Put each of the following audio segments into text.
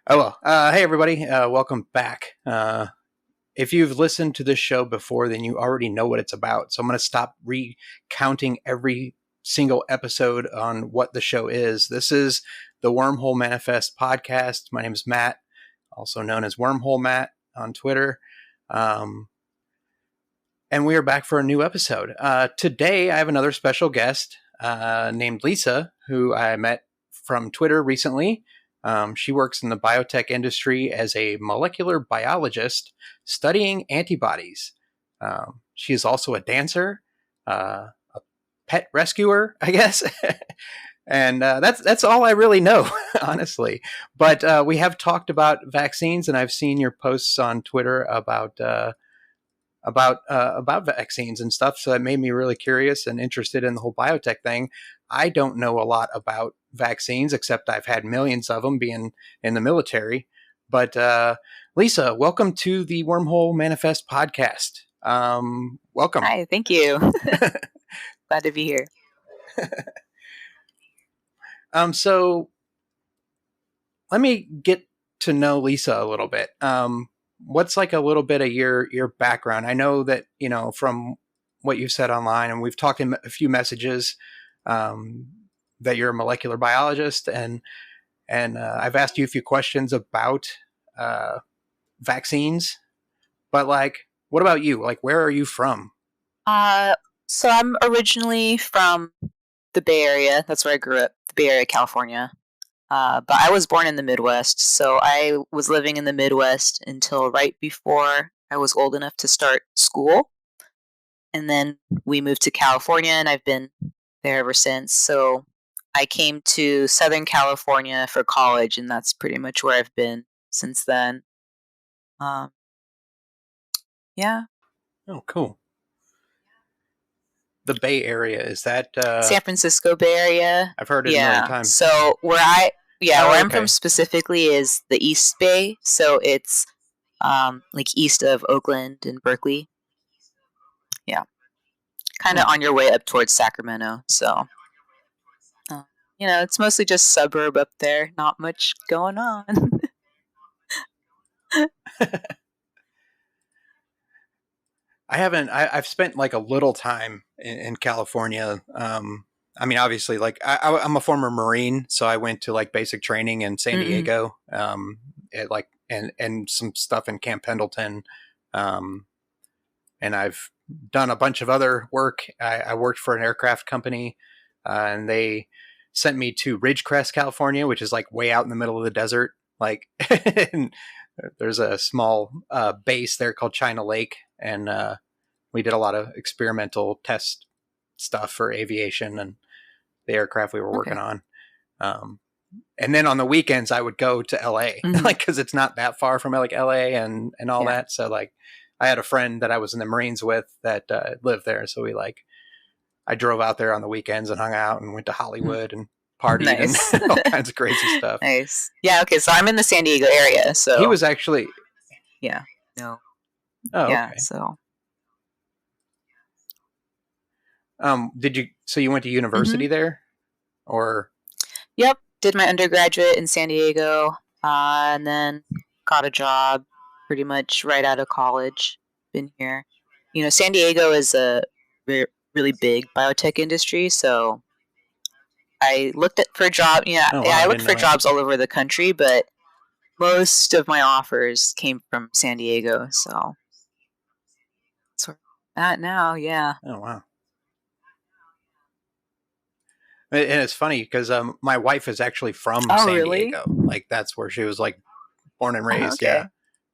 Oh, well. Hey, everybody. Welcome back. If you've listened to this show before, then you already know what it's about. So I'm going to stop recounting every single episode on what the show is. This is the Wormhole Manifest podcast. My name is Matt, also known as Wormhole Matt on Twitter. And we are back for a new episode. Today, I have another special guest named Lisa, who I met from Twitter recently. She works in the biotech industry as a molecular biologist studying antibodies. She is also a dancer, a pet rescuer, I guess. And that's all I really know, honestly. But we have talked about vaccines, and I've seen your posts on Twitter about vaccines and stuff. So that made me really curious and interested in the whole biotech thing. I don't know a lot about vaccines, except I've had millions of them being in the military. But Lisa, welcome to the Wormhole Manifest podcast. Welcome. Hi, thank you. Glad to be here. So let me get to know Lisa a little bit. What's like a little bit of your background? I know that, from what you've said online, and we've talked in a few messages, that you're a molecular biologist, and I've asked you a few questions about vaccines, but like, what about you? Like, where are you from? So I'm originally from the Bay Area. That's where I grew up, the Bay Area, California. But I was born in the Midwest, so I was living in the Midwest until right before I was old enough to start school. And then we moved to California, and I've been there ever since. So I came to Southern California for college, and that's pretty much where I've been since then. Yeah. Oh, cool. The Bay Area, is that San Francisco Bay Area? I've heard it a million times. So where I'm from specifically is the East Bay. So it's like east of Oakland and Berkeley. Yeah. Kind of on your way up towards Sacramento. So, it's mostly just suburb up there. Not much going on. I've spent like a little time in California. I mean, obviously, like I'm a former Marine, so I went to like basic training in San Diego, and some stuff in Camp Pendleton. And I've done a bunch of other work. I worked for an aircraft company, and they sent me to Ridgecrest, California, which is like way out in the middle of the desert. Like, there's a small base there called China Lake, and we did a lot of experimental test stuff for aviation and the aircraft we were working on. And then on the weekends, I would go to LA, like, because it's not that far from like LA and all that. So like, I had a friend that I was in the Marines with that lived there, so I drove out there on the weekends and hung out and went to Hollywood and partied and all kinds of crazy stuff. Nice. Yeah. Okay. So I'm in the San Diego area. So he was actually. Yeah. No. Oh. Yeah. Okay. So. So you went to university there, or? Yep. Did my undergraduate in San Diego, and then got a job pretty much right out of college. Been here. San Diego is a really big biotech industry, so I looked for a job. I looked for jobs all over the country, but most of my offers came from San Diego, so that's where I'm at now. Yeah. Oh, wow. And it's funny because my wife is actually from Oh, San really? Diego. Like that's where she was like born and raised. Yeah, Okay.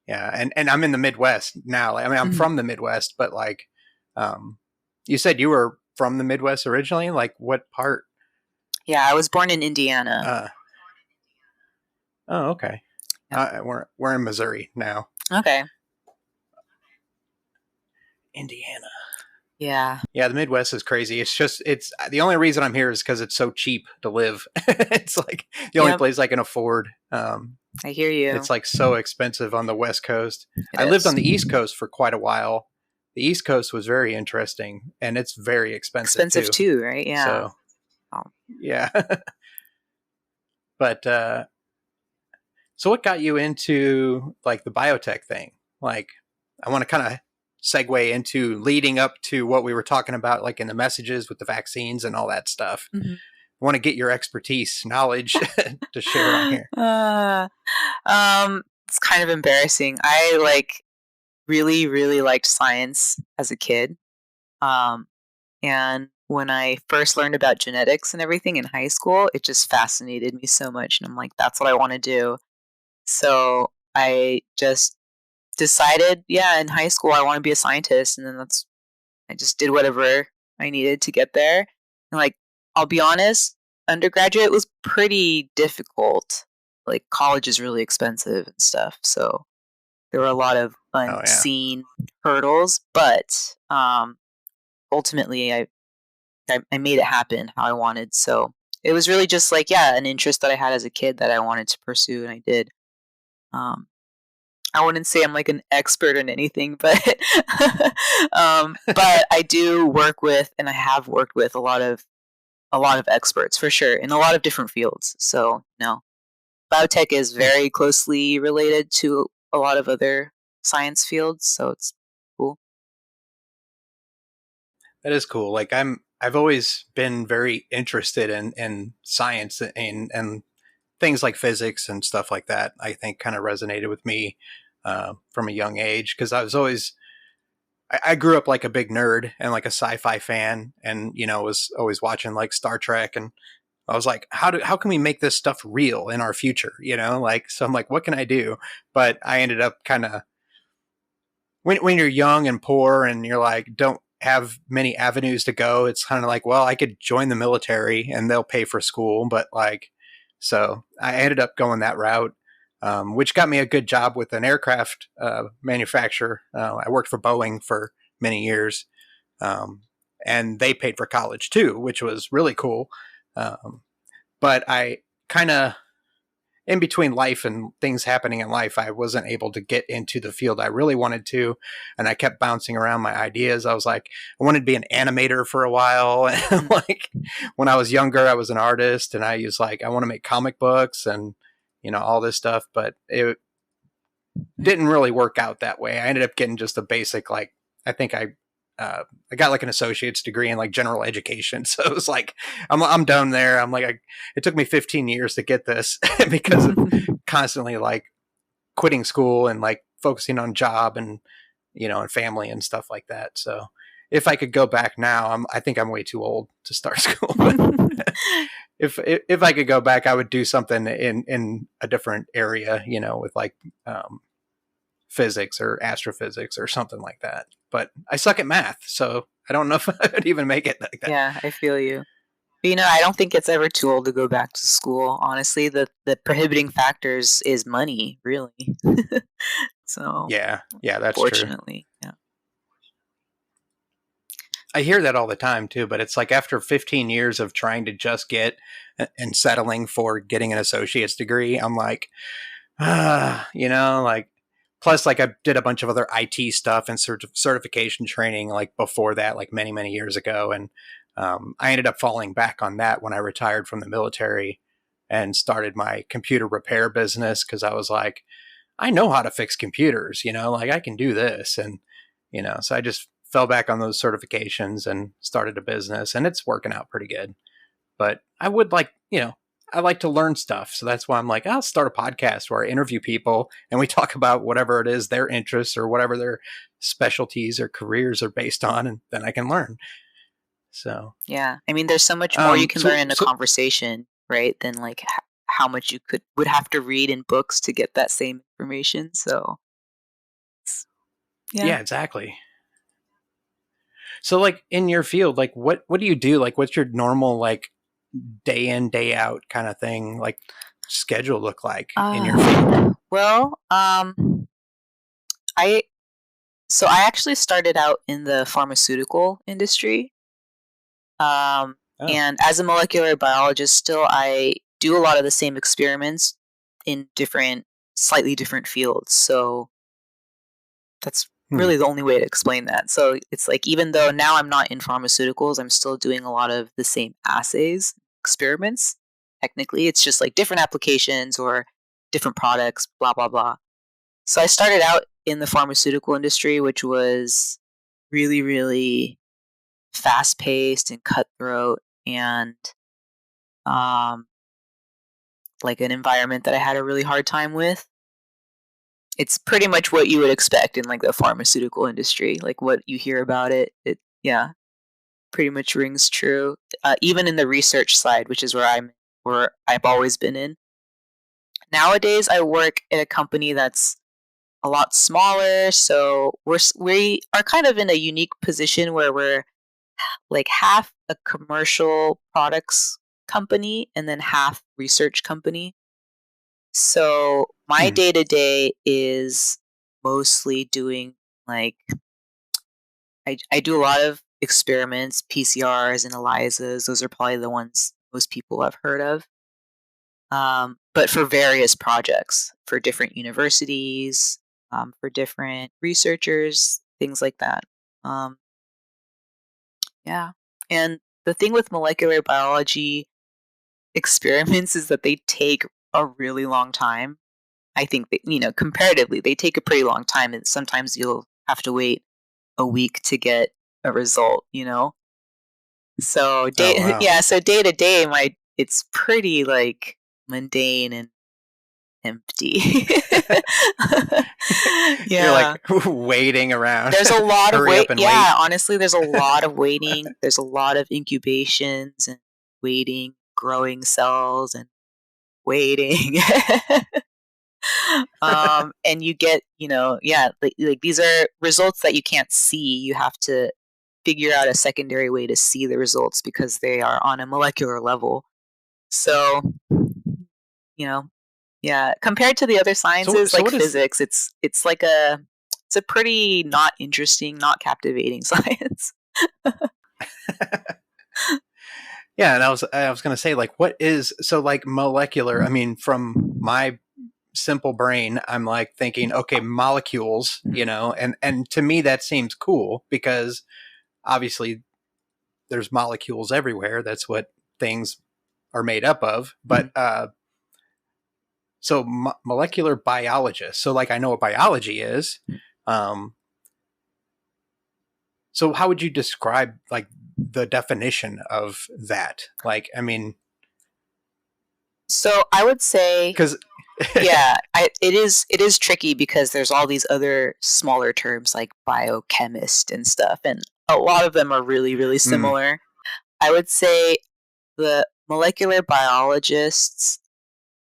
yeah. And I'm in the Midwest now. I mean, I'm Mhm. from the Midwest, but like, um, you said you were from the Midwest originally. Like, what part? Yeah, I was born in Indiana. Uh, oh, okay. Yep. We're in Missouri now. Okay. Indiana. Yeah. Yeah, the Midwest is crazy. It's the only reason I'm here is because it's so cheap to live. It's like the only Yep. place I can afford. I hear you. It's like so expensive on the West Coast. It I lived on is. the East Coast for quite a while. The East Coast was very interesting, and it's very expensive Expensive too. too, right? Yeah. So Oh. yeah, but so what got you into like the biotech thing? Like, I want to kind of segue into leading up to what we were talking about, like in the messages with the vaccines and all that stuff. Mhm. I want to get your expertise, knowledge to share on here. Uh, it's kind of embarrassing. I like really, really liked science as a kid. Um, and when I first learned about genetics and everything in high school, it just fascinated me so much. And I'm like, that's what I want to do. So I just decided, yeah, in high school, I want to be a scientist. And then I just did whatever I needed to get there. And like, I'll be honest, undergraduate was pretty difficult. Like, college is really expensive and stuff. So there were a lot of Oh yeah, unseen hurdles, but ultimately, I made it happen how I wanted. So it was really just like, yeah, an interest that I had as a kid that I wanted to pursue, and I did. Um, I wouldn't say I'm like an expert in anything, but but I do work with, and I have worked with a lot of experts for sure in a lot of different fields. So no, biotech is hmm. very closely related to a lot of other science fields. So it's cool. That is cool. Like I've always been very interested in science and things like physics and stuff like that. I think kind of resonated with me from a young age because I grew up like a big nerd and like a sci-fi fan, and was always watching like Star Trek, and I was like, how can we make this stuff real in our future? Like so I'm like, what can I do? But I ended up kind of when you're young and poor and you're like don't have many avenues to go, it's kind of like, well, I could join the military and they'll pay for school, but like, so I ended up going that route, which got me a good job with an aircraft manufacturer. I worked for Boeing for many years, um, and they paid for college too, which was really cool. Um, but I kind of in between life and things happening in life, I wasn't able to get into the field I really wanted to. And I kept bouncing around my ideas. I was like, I wanted to be an animator for a while. And Mm. like when I was younger, I was an artist and I was like, I want to make comic books and, all this stuff. But it didn't really work out that way. I ended up getting just a basic, like, I think I got like an associate's degree in like general education. So it was like, I'm done there. I'm like, it took me 15 years to get this because of constantly like quitting school and like focusing on job and and family and stuff like that. So if I could go back now, I think I'm way too old to start school. But if I could go back, I would do something in a different area, with like physics or astrophysics or something like that. But I suck at math, so I don't know if I would even make it like that. Yeah, I feel you. But, I don't think it's ever too old to go back to school. Honestly, the prohibiting factors is money, really. So, Yeah, yeah, that's true. fortunately, yeah. I hear that all the time too, but it's like after 15 years of trying to just get and settling for getting an associate's degree, I'm like, like plus like I did a bunch of other IT stuff and certification training like before that, like many, many years ago. And I ended up falling back on that when I retired from the military and started my computer repair business because I was like, I know how to fix computers, like I can do this. And, so I just fell back on those certifications and started a business and it's working out pretty good. But I would like, I like to learn stuff. So that's why I'm like, I'll start a podcast where I interview people and we talk about whatever it is, their interests or whatever their specialties or careers are based on. And then I can learn. So, Yeah. I mean, there's so much more you can learn in a so conversation, right? Than like how much you would have to read in books to get that same information. So, yeah. yeah, exactly. So, like in your field, like what do you do? Like, what's your normal like day in day out kind of thing like schedule look like in your field? Well, I I actually started out in the pharmaceutical industry. Um, Oh, and as a molecular biologist, still I do a lot of the same experiments in slightly different fields. So that's hmm. really the only way to explain that. So it's like even though now I'm not in pharmaceuticals, I'm still doing a lot of the same assays, experiments. Technically, it's just like different applications or different products, blah blah blah. So I started out in the pharmaceutical industry, which was really really fast paced and cutthroat and um like an environment that I had a really hard time with. It's pretty much what you would expect in like the pharmaceutical industry, like what you hear about it. It yeah, pretty much rings true. Even in the research side, which is where I've always been in. Nowadays, I work at a company that's a lot smaller, so we are kind of in a unique position where we're like half a commercial products company and then half research company. So my Hmm. day to day is mostly doing like I do a lot of experiments, PCRs and ELISAs. Those are probably the ones most people have heard of. But for various projects, for different universities, for different researchers, things like that. Um, yeah. And the thing with molecular biology experiments is that they take a really long time. I think that, comparatively, they take a pretty long time, and sometimes you'll have to wait a week to get a result. So Oh wow. yeah, so day to day, it's pretty like mundane and empty. You're Yeah. like waiting around. There's a lot of Hurry wait. up and wait. Yeah, honestly, there's a lot of waiting. There's a lot of incubations and waiting, growing cells and waiting. And you get, yeah, like these are results that you can't see. You have to figure out a secondary way to see the results because they are on a molecular level. So, you know, yeah, compared to the other So sciences so like what is physics, it's a pretty not interesting, not captivating science. yeah, and I was going to say like what is so like molecular, I mean from my simple brain I'm like thinking okay, molecules, Mhm. and to me that seems cool because obviously there's molecules everywhere. That's what things are made up of. But so molecular biologist. So like I know what biology is. Um, so how would you describe like the definition of that? Like I mean, So I would say, because yeah, it is tricky because there's all these other smaller terms like biochemist and stuff, and a lot of them are really really mm, similar. I would say the molecular biologists,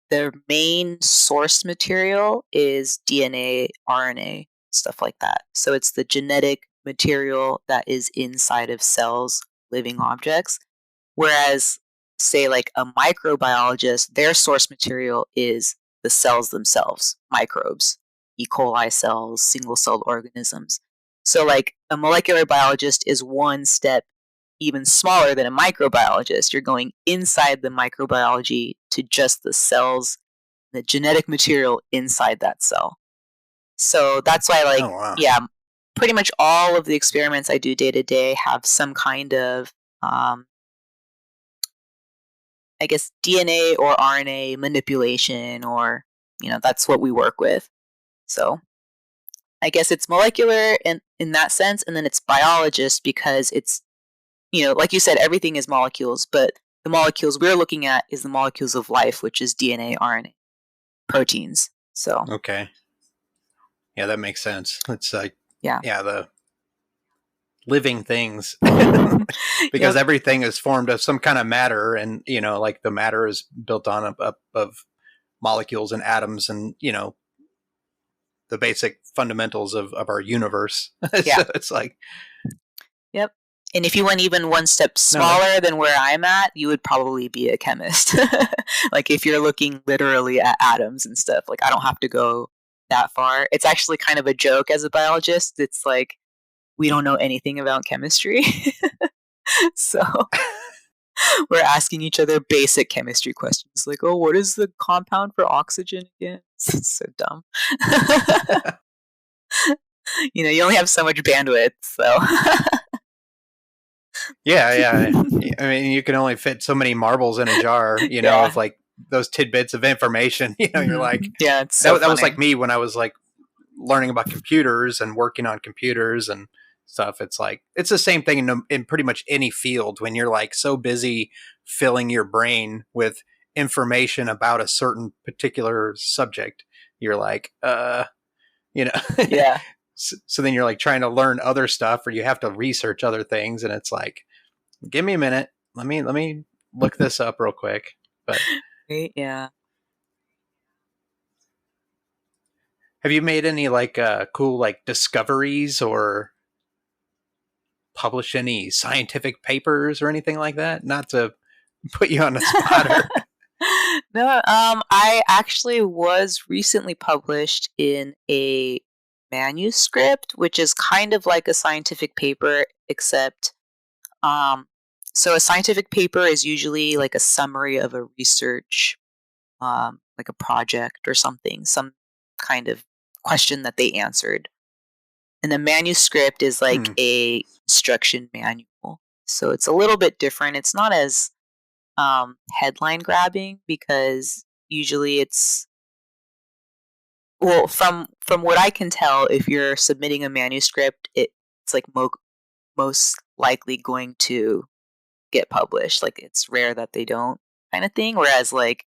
their main source material is DNA, RNA, stuff like that. So it's the genetic material that is inside of cells, living objects. Whereas, say, like a microbiologist, their source material is the cells themselves, microbes, E. coli cells, single celled organisms. So, like, a molecular biologist is one step even smaller than a microbiologist. You're going inside the microbiology to just the cells, the genetic material inside that cell. So that's why, like, oh wow, yeah, pretty much all of the experiments I do day to day have some kind of, I guess, DNA or RNA manipulation, or, that's what we work with. So I guess it's molecular in that sense, and then it's biologist because it's, like you said, everything is molecules, but the molecules we're looking at is the molecules of life, which is DNA, RNA, proteins. So, okay, yeah, that makes sense. It's like yeah. yeah, the living things because Yep. everything is formed of some kind of matter, and like the matter is built on up of molecules and atoms, and the basic fundamentals of our universe. Yeah. So it's like, Yep. And if you went even one step no, that, smaller than where I'm at, you would probably be a chemist. Like if you're looking literally at atoms and stuff, like I don't have to go that far. It's actually kind of a joke as a biologist. It's like we don't know anything about chemistry. So we're asking each other basic chemistry questions like, oh, what is the compound for oxygen again? It's so dumb. You only have so much bandwidth, so. yeah. I mean, you can only fit so many marbles in a jar, Yeah. of like those tidbits of information. You're like, Yeah, it's so that was like funny. me when I was like learning about computers and working on computers and stuff. It's like it's the same thing in pretty much any field when you're like so busy filling your brain with information about a certain particular subject. You're like, you know. Yeah. So then you're like trying to learn other stuff, or you have to research other things, and it's like, give me a minute. Let me look this up real quick. But Right? Yeah. have you made any like cool like discoveries or publish any scientific papers or anything like that? Not to put you on the spot or No, I actually was recently published in a manuscript, which is kind of like a scientific paper, except so a scientific paper is usually like a summary of a research, like a project or something, some kind of question that they answered. And the manuscript is like hmm, a instruction manual. So it's a little bit different. It's not as headline grabbing because usually it's well from what I can tell, if you're submitting a manuscript, it's like most likely going to get published. Like it's rare that they don't, kind of thing. Whereas like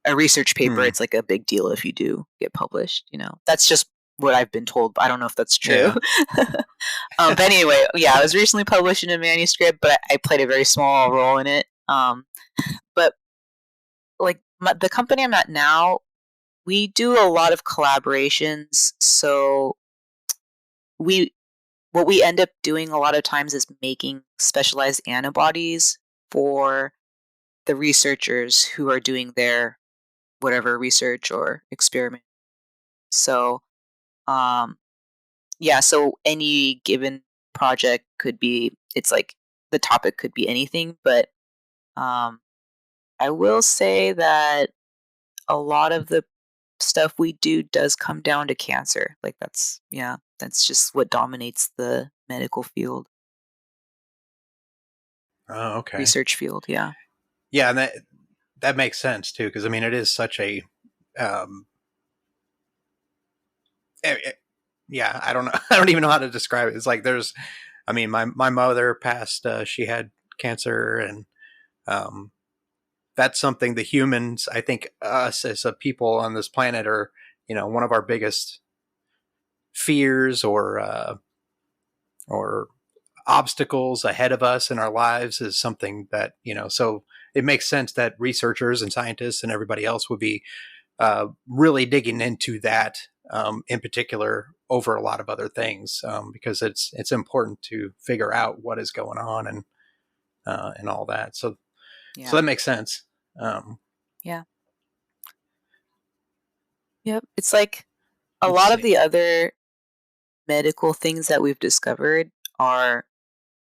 a research paper, hmm, it's like a big deal if you do get published. That's just what I've been told, but I don't know if that's true. yeah. But anyway, yeah, I was recently published in a manuscript, but I played a very small role in it. But like the company I'm at now, we do a lot of collaborations. So we what we end up doing a lot of times is making specialized antibodies for the researchers who are doing their whatever research or experiment. So um yeah, so any given project could be, it's like the topic could be anything, but um I will say that a lot of the stuff we do does come down to cancer. Like that's just what dominates the medical field, Oh, okay. research field. Yeah. Yeah, and that makes sense too, because I mean, it is such a um, eh, eh, yeah. I don't know. I don't even know how to describe it. It's like there's, I mean, my mother passed. She had cancer, and um, that's something the humans, I think, us as a people on this planet are, one of our biggest fears or obstacles ahead of us in our lives is something that so it makes sense that researchers and scientists and everybody else would be really digging into that in particular over a lot of other things because it's important to figure out what is going on and all that. So Yeah. that makes sense. um, Yeah. Yep. It's like a let's lot of see. the other medical things that we've discovered are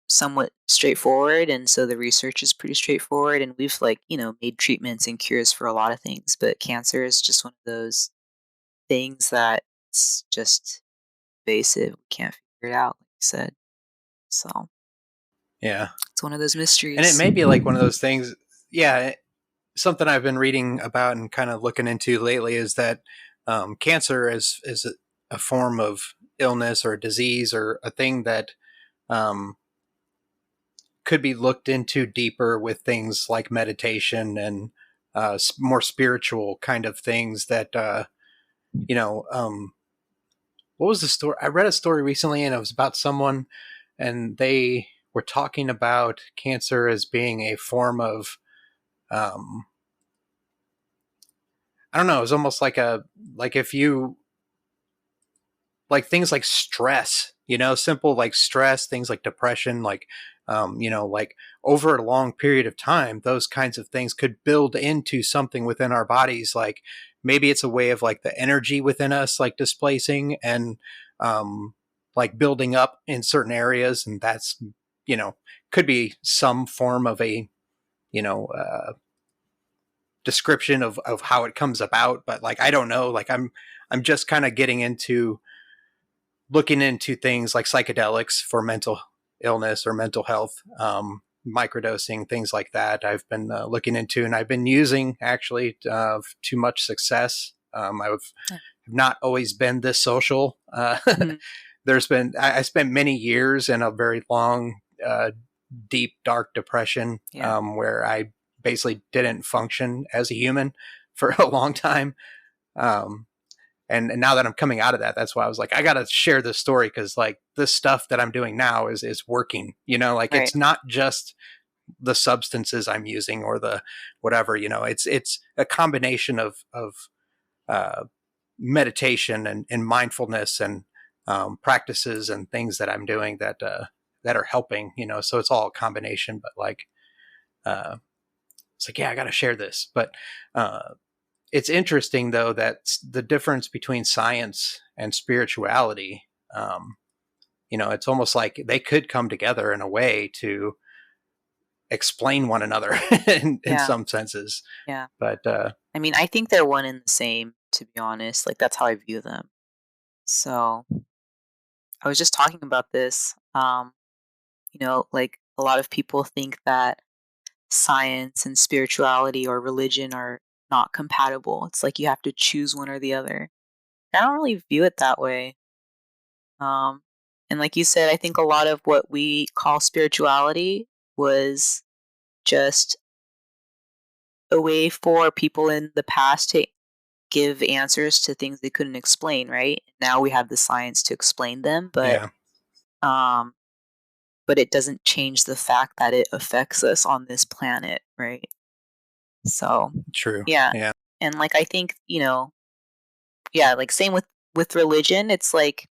somewhat straightforward, and so the research is pretty straightforward, and we've like made treatments and cures for a lot of things, but cancer is just one of those things that it's just invasive. We can't figure it out, like you said. So Yeah, it's one of those and it mysteries. may be like one of those things. Yeah, something I've been reading about and kind of looking into lately is that cancer is a form of illness or a disease or a thing that um, could be looked into deeper with things like meditation and more spiritual kind of things that you know um, what was the story? I read a story recently, and it was about someone. and they were talking about cancer as being a form of, I don't know, it's almost like if you, like things like stress, simple like stress, things like depression, like, like over a long period of time, those kinds of things could build into something within our bodies. Like maybe it's a way of like the energy within us, like displacing and, like building up in certain areas. And that's, could be some form of a, you know, uh, description of how it comes about. But like, I don't know, like I'm just kind of getting into looking into things like psychedelics for mental illness or mental health, microdosing, things like that. I've been looking into, and I've been using actually to much success. I've not always been this social. Mm-hmm. There's been, I spent many years in a very long, deep, dark depression, where I basically didn't function as a human for a long time. Um, and now that I'm coming out of that, that's why I was like, I got to share this story, because like this stuff that I'm doing now is working. Like Right. it's not just the substances I'm using or the whatever. It's a combination of uh, meditation and mindfulness and practices and things that I'm doing that are helping. So it's all a combination. But like, it's like, yeah, I got to share this. But it's interesting though that the difference between science and spirituality, it's almost like they could come together in a way to explain one another in Yeah. some senses. Yeah. But I mean, I think they're one and the same, to be honest. Like that's how I view them. So I was just talking about this. Like a lot of people think that science and spirituality or religion are not compatible. It's like you have to choose one or the other. I don't really view it that way. Um, and like you said, I think a lot of what we call spirituality was just a way for people in the past to give answers to things they couldn't explain, right? Now we have the science to explain them, yeah, um, but it doesn't change the fact that it affects us on this planet, right? So, true. yeah. Yeah, And like I think, yeah, like same with religion, it's like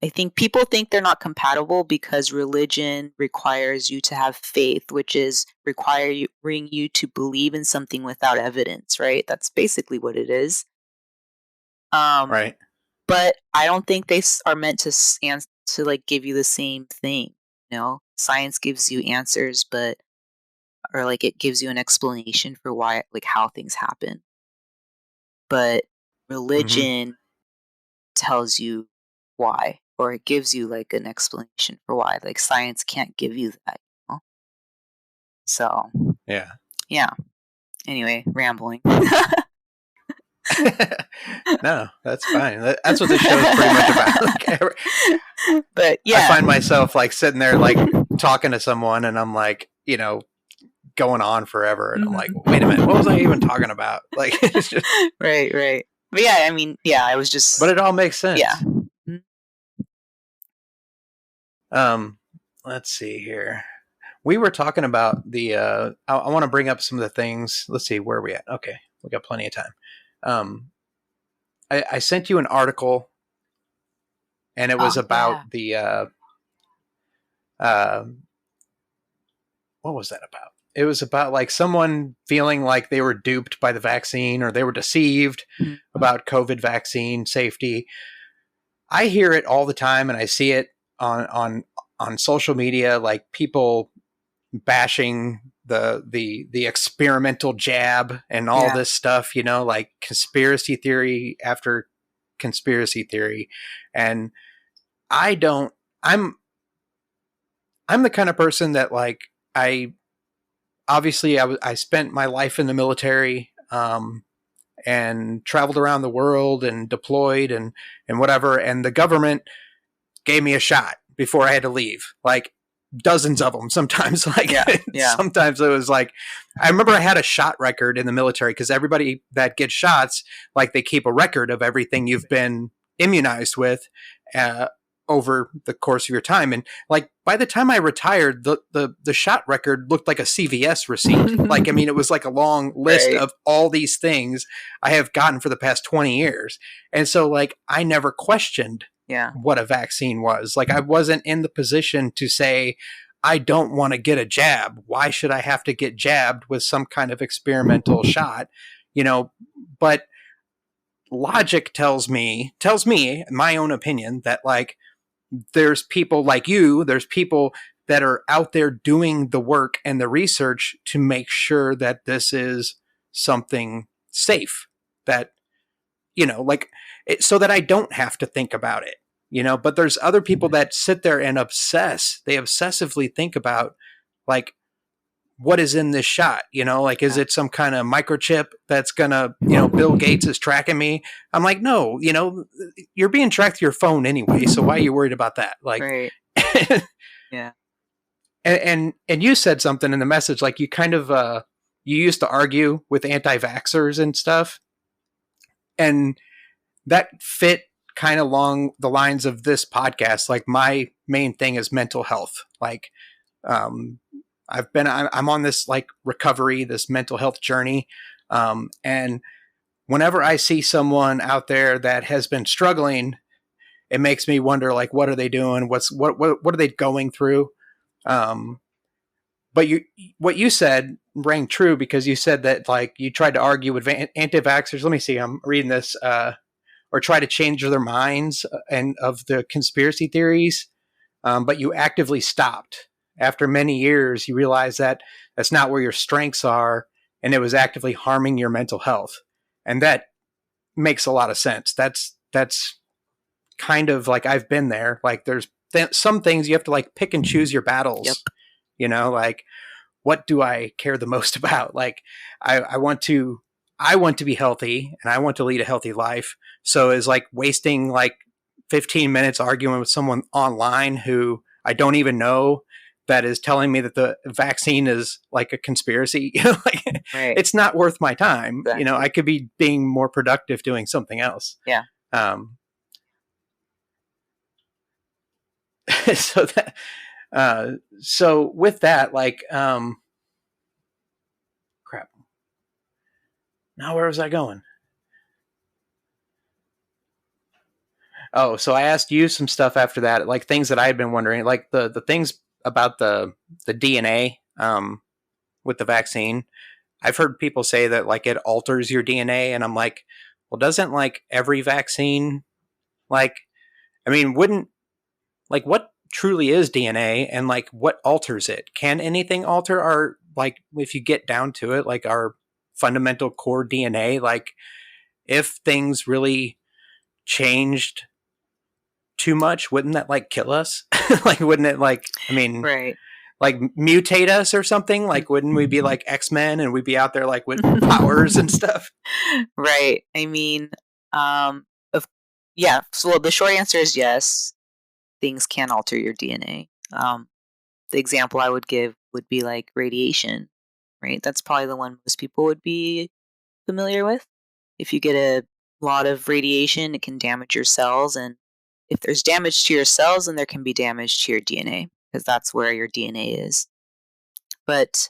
I think people think they're not compatible because religion requires you to have faith, which is requiring you to believe in something without evidence, right? That's basically what it is. Um, right. but I don't think they are meant to like give you the same thing. Science gives you answers, but or like it gives you an explanation for why, like how things happen. But Hmm. religion tells you why, or it gives you like an explanation for why. Like science can't give you that. So Yeah. yeah. Anyway, rambling. No, that's fine. That's what this show is pretty much about. Like, But I yeah. find myself like sitting there, like talking to someone, and I'm like, going on forever, and I'm like, Mhm. wait a minute, what was I even talking about? Like, it's just, Right, right. But yeah, I mean, yeah, I was but just it all makes yeah. sense. Mhm. Um, let's see here. We were talking about the. I want to bring up some of the things. Let's see, where are we at? Okay, we got plenty of time. Um, I sent you an article, and it was Oh yeah. about the. Uh, what was that about? It was about like someone feeling like they were duped by the vaccine, or they were deceived Mhm. about COVID vaccine safety. I hear it all the time, and I see it on social media, like people bashing the experimental jab and all Yeah. this stuff, like conspiracy theory after conspiracy theory. And I don't I'm I'm the kind of person that like I obviously I spent my life in the military, and traveled around the world and deployed and whatever, and the government gave me a shot before I had to leave. Like dozens of them sometimes. Like Yeah. Yeah. sometimes it was like, I remember I had a shot record in the military, because everybody that gets shots, like they keep a record of everything you've been immunized with, uh, over the course of your time. And like by the time I retired, the shot record looked like a CVS receipt. Like, I mean, it was like a long list Right. of all these things I have gotten for the past 20 years. And so like I never questioned Yeah. what a vaccine was. Like I wasn't in the position to say, I don't want to get a jab. Why should I have to get jabbed with some kind of experimental shot? You know, but logic tells me, my own opinion, that like there's people like you, there's people that are out there doing the work and the research to make sure that this is something safe, that, you know, like so that I don't have to think about it, you know. But there's other people that sit there and they obsessively think about like, what is in this shot, you know, like is Yeah. it some kind of microchip that's gonna, you know, Bill Gates is tracking me. I'm like, no, you know, you're being tracked to your phone anyway, so why are you worried about that? Like Right. Yeah. and you said something in the message, like you kind of you used to argue with anti-vaxxers and stuff, and that fit kind of along the lines of this podcast. Like my main thing is mental health. Like um I'm on this like recovery, this mental health journey. And whenever I see someone out there that has been struggling, it makes me wonder, like, what are they doing? What are they going through? Um, but what you said rang true, because you said that like you tried to argue with anti-vaxxers. Let me see. I'm reading this, or try to change their minds and of the conspiracy theories. But you actively stopped. After many years, you realized that that's not where your strengths are, and it was actively harming your mental health. And that makes a lot of sense. That's kind of like I've been there. Like there's some things you have to like pick and choose your Yep. battles. You know, like what do I care the most about? Like I want to be healthy and I want to lead a healthy life. So is like wasting like 15 minutes arguing with someone online who I don't even know, that is telling me that the vaccine is like a conspiracy. You know, like Right. it's not worth my time. You know, Exactly. I could be being more productive doing something else. Yeah. Um, so that, so with that, like, crap. Now where was I going? Oh, so I asked you some stuff after that, like things that I had been wondering, like the things about the DNA with the vaccine. I've heard people say that like it alters your DNA, and I'm like, well, doesn't like every vaccine, like, I mean, wouldn't, like, what truly is DNA, and like what alters it? Can anything alter our, like, if you get down to it, like our fundamental core DNA? Like if things really changed too much, wouldn't that like kill us? Like, wouldn't it, like, I mean, Right. like mutate us or something? Like, wouldn't we be like X-Men and we'd be out there like with powers and stuff? Right. I mean, of yeah. So well, the short answer is yes. Things can alter your DNA. The example I would give would be like radiation. Right. That's probably the one most people would be familiar with. If you get a lot of radiation, it can damage your cells, and if there's damage to your cells, then there can be damage to your DNA because that's where your DNA is. But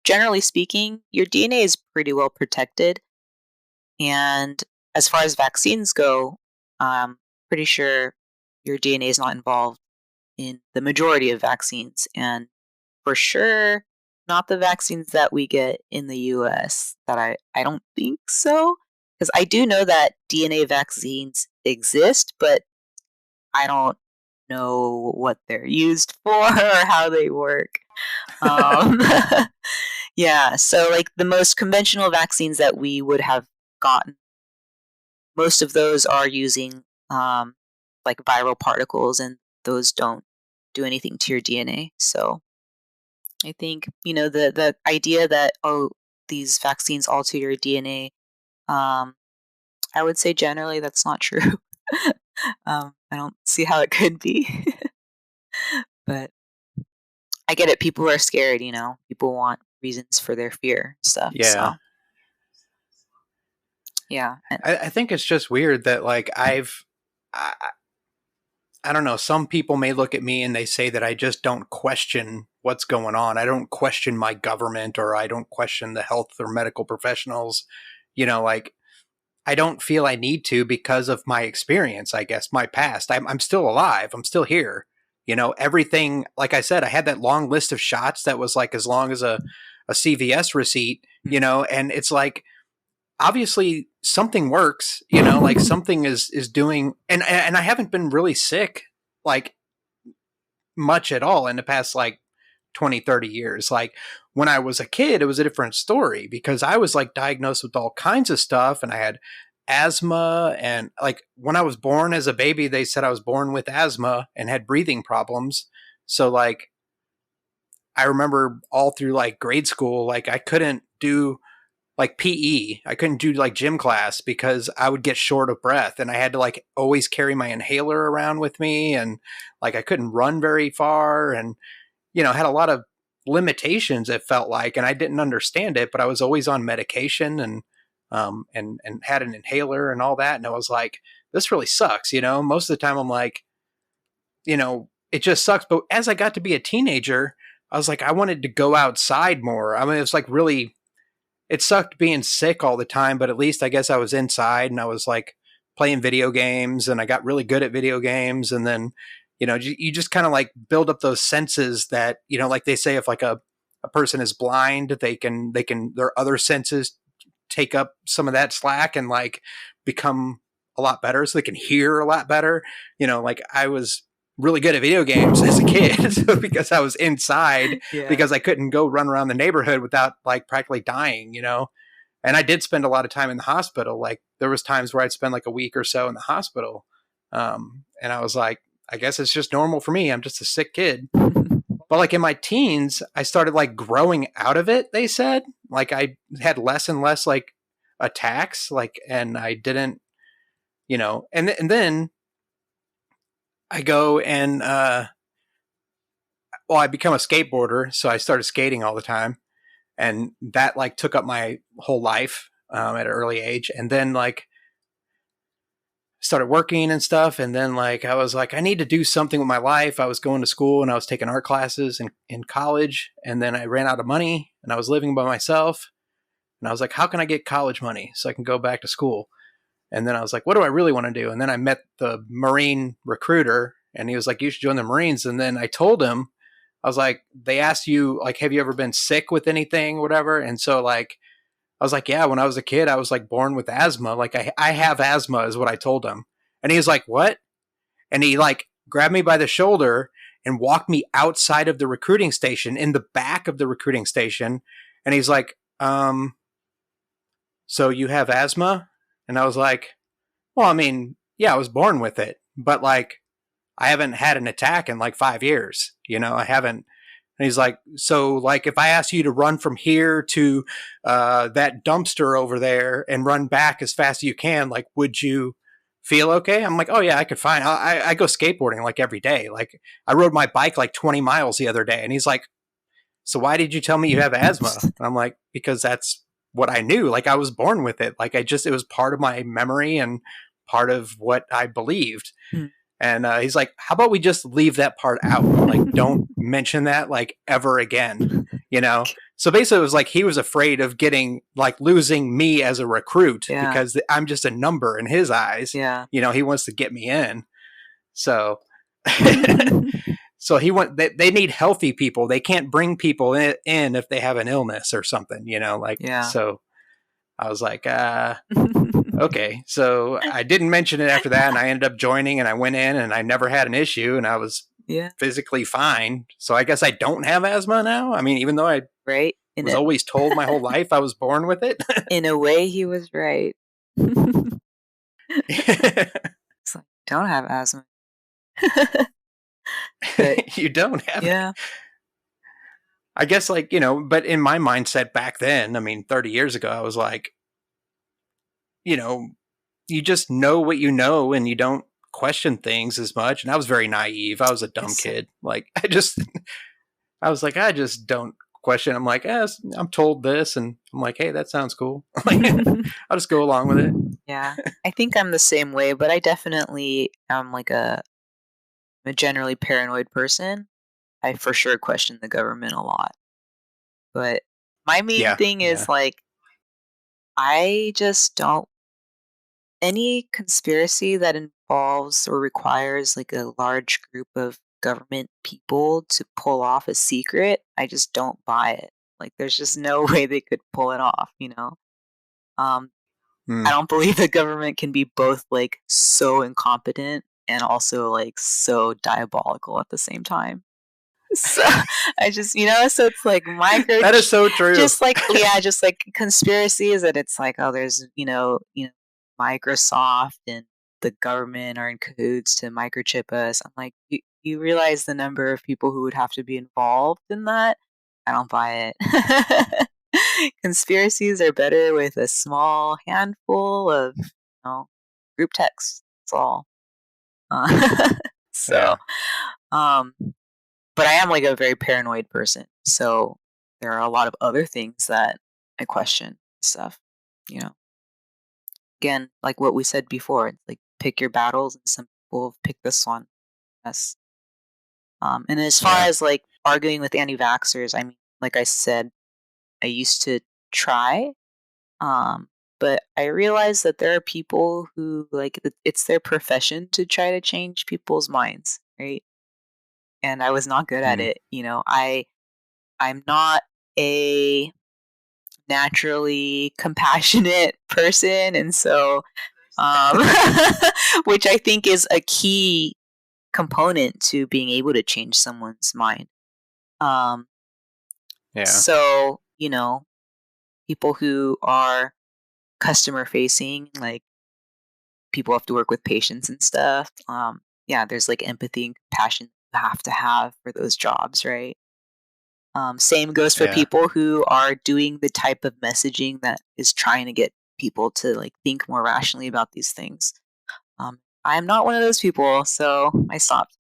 generally speaking, your DNA is pretty well protected. And as far as vaccines go, pretty sure your DNA is not involved in the majority of vaccines. And for sure, not the vaccines that we get in the US. That I don't think so. Because I do know that DNA vaccines exist, but I don't know what they're used for or how they work. Um, yeah, so like the most conventional vaccines that we would have gotten, most of those are using like viral particles, and those don't do anything to your DNA. So I think the idea that these vaccines alter your DNA, um, I would say generally that's not true. I don't see how it could be, but I get it. People are scared. People want reasons for their fear and stuff. Yeah. So yeah, I think it's just weird that like I, I don't know, some people may look at me and they say that I just don't question what's going on. I don't question my government, or I don't question the health or medical professionals. Like, I don't feel I need to because of my experience, I guess, my past. I'm still alive. I'm still here. Everything, like I said, I had that long list of shots that was like as long as a CVS receipt, and it's like, obviously something works, like something is doing, and I haven't been really sick, like, much at all in the past, like, 20, 30 years. Like, when I was a kid, it was a different story because I was like diagnosed with all kinds of stuff, and I had asthma. And like, when I was born as a baby, they said I was born with asthma and had breathing problems. So like, I remember all through like grade school, like, I couldn't do like PE. I couldn't do like gym class because I would get short of breath, and I had to like always carry my inhaler around with me, and like I couldn't run very far, and had a lot of limitations, it felt like, and I didn't understand it, but I was always on medication, and had an inhaler and all that, and I was like, this really sucks. Most of the time I'm like, it just sucks. But as I got to be a teenager, I was like, I wanted to go outside more. I mean, it's like, really, it sucked being sick all the time, but at least I guess I was inside and I was like playing video games, and I got really good at video games. And then, you just kind of like build up those senses that, like they say, if like a person is blind, their other senses take up some of that slack and like become a lot better, so they can hear a lot better. Like, I was really good at video games as a kid so because I was inside, Yeah. because I couldn't go run around the neighborhood without like practically dying. And I did spend a lot of time in the hospital. Like, there was times where I'd spend like a week or so in the hospital. And I was like, I guess it's just normal for me. I'm just a sick kid. But like in my teens, I started like growing out of it, they said. Like, I had less and less like attacks, like, and I didn't, and then I go and well, I become a skateboarder, so I started skating all the time, and that like took up my whole life, at an early age. And then like started working and stuff, and then like I was like, I need to do something with my life. I was going to school and I was taking art classes in college, and then I ran out of money and I was living by myself, and I was like, how can I get college money so I can go back to school? And then I was like, what do I really want to do? And then I met the Marine recruiter, and he was like, you should join the Marines. And then I told him, I was like, they asked you, like, have you ever been sick with anything, whatever? And so, like, I was like, yeah, when I was a kid, I was like born with asthma. Like, I have asthma, is what I told him. And he was like, what? And he like grabbed me by the shoulder and walked me outside of the recruiting station, in the back of the recruiting station. And he's like, so you have asthma? And I was like, well, I mean, yeah, I was born with it, but like, I haven't had an attack in like 5 years. I haven't. And he's like, so like, if I ask you to run from here to that dumpster over there and run back as fast as you can, like, would you feel okay? I'm like, oh yeah, I could fine. I go skateboarding like every day. Like, I rode my bike like 20 miles the other day. And he's like, so why did you tell me you have asthma? And I'm like, because that's what I knew. Like, I was born with it. Like, it was part of my memory and part of what I believed. And he's like, how about we just leave that part out? Like, don't mention that like ever again, So basically, it was like he was afraid of losing me as a recruit, Yeah. because I'm just a number in his eyes. Yeah. He wants to get me in. So, so they need healthy people. They can't bring people in if they have an illness or something, like, Yeah. so I was like, okay. So I didn't mention it after that, and I ended up joining, and I went in, and I never had an issue, and I was physically fine. So I guess I don't have asthma now. I mean, even though I was always told my whole life I was born with it. In a way, he was right. It's like, don't have asthma. But, you don't have yeah. it. I guess, like, but in my mindset back then, I mean, 30 years ago, I was like, you just know what you know, and you don't question things as much. And I was very naive. I was a dumb kid. Like, I was like, I just don't question. I'm like, I'm told this, and I'm like, hey, that sounds cool. I'll just go along with it. Yeah. I think I'm the same way, but I definitely am like a I'm a generally paranoid person. I for sure question the government a lot. But my main Yeah, thing yeah. is like, I just don't, any conspiracy that involves or requires like a large group of government people to pull off a secret, I just don't buy it. Like, there's just no way they could pull it off, you know? Um, I Mm. don't believe the government can be both like so incompetent and also like so diabolical at the same time. So I just, so it's like That is so true. just like, yeah, just like conspiracies that it's like, oh, there's, Microsoft and the government are in cahoots to microchip us. I'm like, you realize the number of people who would have to be involved in that? I don't buy it. Conspiracies are better with a small handful of, group text. That's all. So, Yeah, um, but I am like a very paranoid person. So there are a lot of other things that I question stuff, you know. Again, like what we said before, it's like pick your battles and some people pick this one. Yes. And as far yeah, as like arguing with anti-vaxxers, I mean, like I said, I used to try, um, but I realized that there are people who like it's their profession to try to change people's minds, right? And I was not good at mm. it. I'm not a naturally compassionate person, and so um, which I think is a key component to being able to change someone's mind. Um, Yeah, so people who are customer facing, like people have to work with patients and stuff. Yeah, there's like empathy and compassion you have to have for those jobs, right? Same goes for yeah. people who are doing the type of messaging that is trying to get people to like think more rationally about these things. I am not one of those people, so I stopped.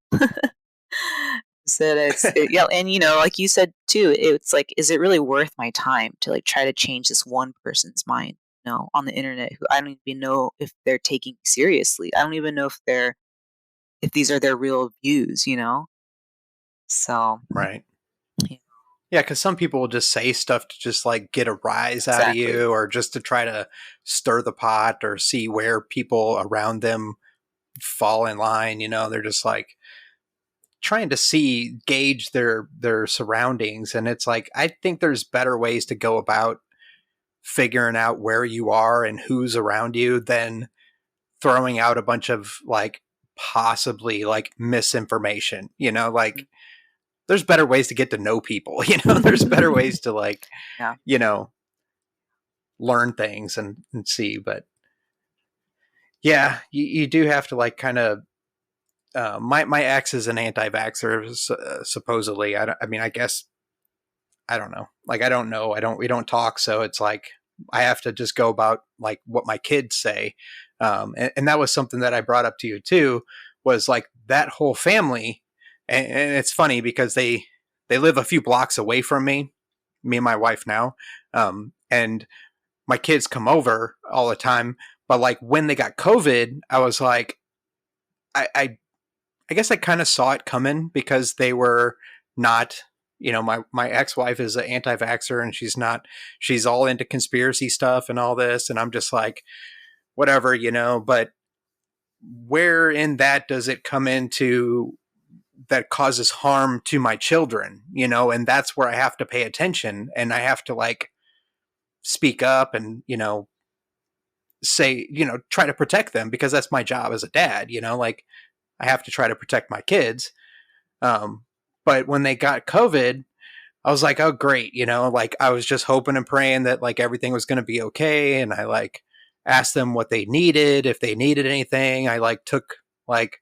Said yeah, and like you said too, it's like, is it really worth my time to like try to change this one person's mind? On the internet, who I don't even know if they're taking seriously. I don't even know if these are their real views. So Right. yeah, Yeah, because some people will just say stuff to just like get a rise out of exactly. you, or just to try to stir the pot or see where people around them fall in line. They're just like trying to gauge their surroundings, and it's like I think there's better ways to go about figuring out where you are and who's around you than throwing out a bunch of like possibly like misinformation. Like there's better ways to get to know people. There's better ways to like Yeah, you know learn things and see. But yeah, you do have to like kind of my ex is an anti-vaxxer, supposedly. I mean, I guess I don't know. Like, I don't know. We don't talk. So it's like, I have to just go about like what my kids say. And that was something that I brought up to you too, was like that whole family. And it's funny because they live a few blocks away from me and my wife now. And my kids come over all the time. But like when they got COVID, I was like, I I guess I kind of saw it coming because they were not, my ex-wife is an anti-vaxxer, and she's all into conspiracy stuff and all this. And I'm just like, whatever, but where in that does it come into that causes harm to my children, and that's where I have to pay attention, and I have to like speak up and, say, try to protect them, because that's my job as a dad, like I have to try to protect my kids. Um, but when they got COVID, I was like, oh, great. Like I was just hoping and praying that like everything was going to be okay. And I like asked them what they needed, if they needed anything. I like took like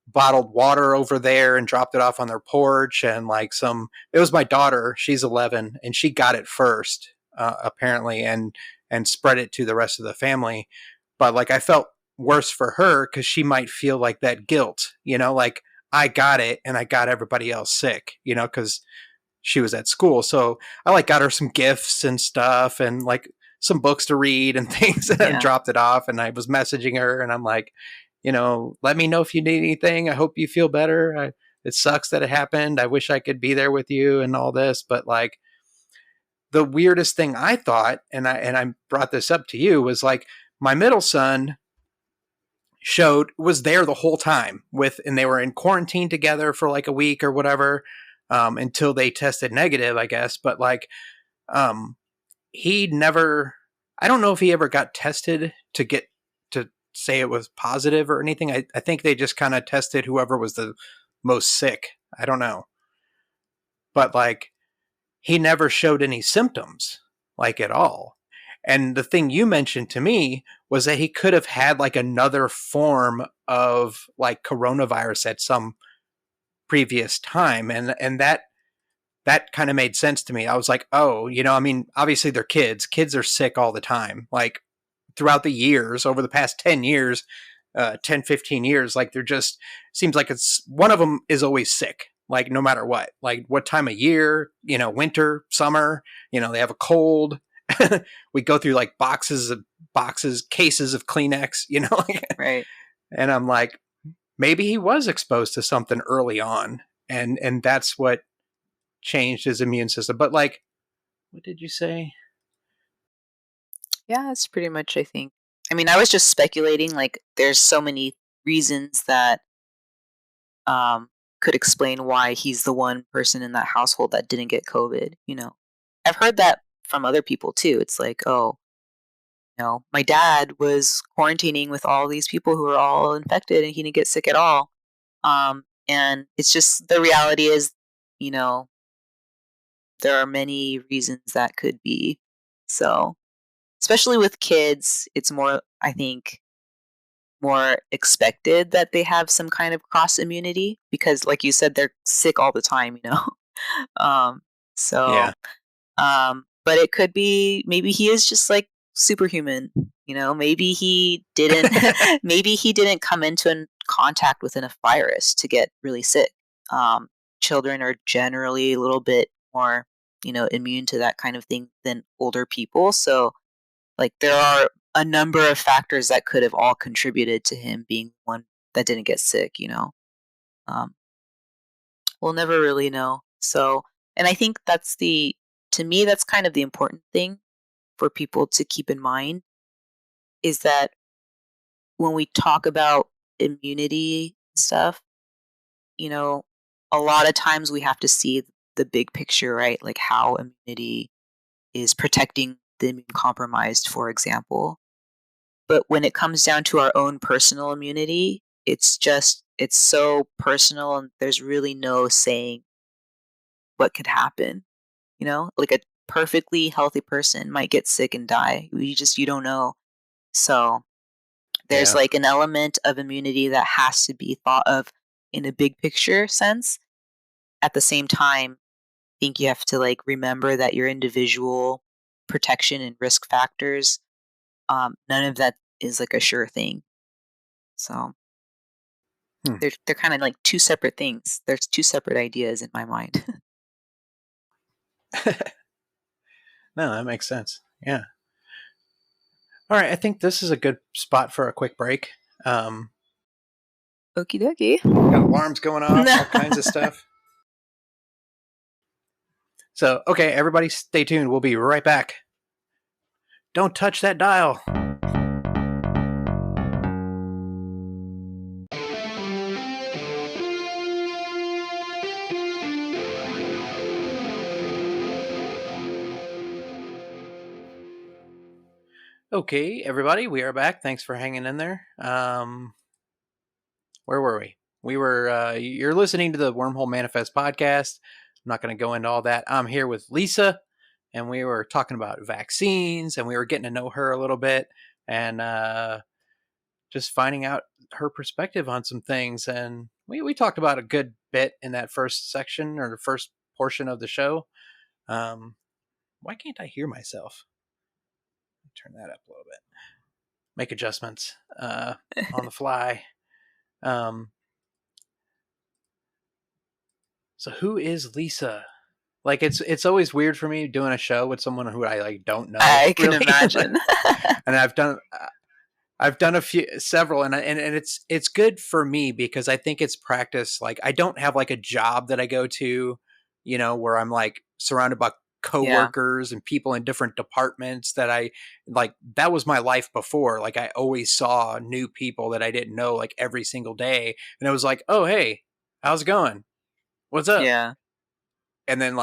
bottled water over there and dropped it off on their porch. And like it was my daughter, she's 11, and she got it first, apparently, and spread it to the rest of the family. But like I felt worse for her because she might feel like that guilt, like I got it and I got everybody else sick, because she was at school. So I like got her some gifts and stuff and like some books to read and things, and yeah, dropped it off. And I was messaging her, and I'm like, let me know if you need anything. I hope you feel better. It sucks that it happened. I wish I could be there with you and all this, but like the weirdest thing I thought, and I brought this up to you, was like my middle son was there the whole time and they were in quarantine together for like a week or whatever, until they tested negative, I guess. But like, um, he never, I don't know if he ever got tested to say it was positive or anything. I think they just kind of tested whoever was the most sick. I don't know. But like, he never showed any symptoms, like at all. And the thing you mentioned to me was that he could have had like another form of like coronavirus at some previous time. And that kind of made sense to me. I was like, oh, I mean, obviously they're kids. Kids are sick all the time. Like throughout the years, over the past 10 years, 10, 15 years, like they're just, seems like it's one of them is always sick, like no matter what time of year, winter, summer, they have a cold. We go through like cases of Kleenex, Right. and I'm like, maybe he was exposed to something early on, and that's what changed his immune system. But like, what did you say? Yeah, that's pretty much, I think. I mean, I was just speculating, like, there's so many reasons that could explain why he's the one person in that household that didn't get COVID, I've heard that from other people too. It's like, oh, my dad was quarantining with all these people who were all infected and he didn't get sick at all. And it's just the reality is, you know, there are many reasons that could be. So, especially with kids, it's more, I think, more expected that they have some kind of cross immunity because, like you said, they're sick all the time. um, so, Yeah. but it could be maybe he is just like superhuman. Maybe he didn't. Maybe he didn't come into contact with enough virus to get really sick. Children are generally a little bit more, immune to that kind of thing than older people. So, like, there are a number of factors that could have all contributed to him being one that didn't get sick. Um, we'll never really know. So, and I think to me, that's kind of the important thing for people to keep in mind is that when we talk about immunity stuff, you know, a lot of times we have to see the big picture, right? Like how immunity is protecting the immune compromised, for example. But when it comes down to our own personal immunity, it's so personal and there's really no saying what could happen. Like a perfectly healthy person might get sick and die. You don't know. So there's Yeah. like an element of immunity that has to be thought of in a big picture sense. At the same time, I think you have to like remember that your individual protection and risk factors, none of that is like a sure thing. So Hmm. they're kind of like two separate things. There's two separate ideas in my mind. No, that makes sense. Yeah. All right. I think this is a good spot for a quick break. Okie dokie. Got alarms going off, all kinds of stuff. So, okay, everybody stay tuned. We'll be right back. Don't touch that dial. Okay, everybody, we are back. Thanks for hanging in there. Where were we? You're listening to the Wormhole Manifest podcast. I'm not going to go into all that. I'm here with Lisa, and we were talking about vaccines, and we were getting to know her a little bit, and just finding out her perspective on some things. And we talked about a good bit in that first section or the first portion of the show. Why can't I hear myself? Turn that up a little bit. Make adjustments on the fly. So who is Lisa? Like it's always weird for me doing a show with someone who I like don't know. I can Really. imagine. And I've done several, and it's good for me because I think it's practice. Like I don't have like a job that I go to, where I'm like surrounded by Yeah. coworkers and people in different departments that I like. That was my life before. Like I always saw new people that I didn't know like every single day, and it was like, oh hey, how's it going? What's up? Yeah. And then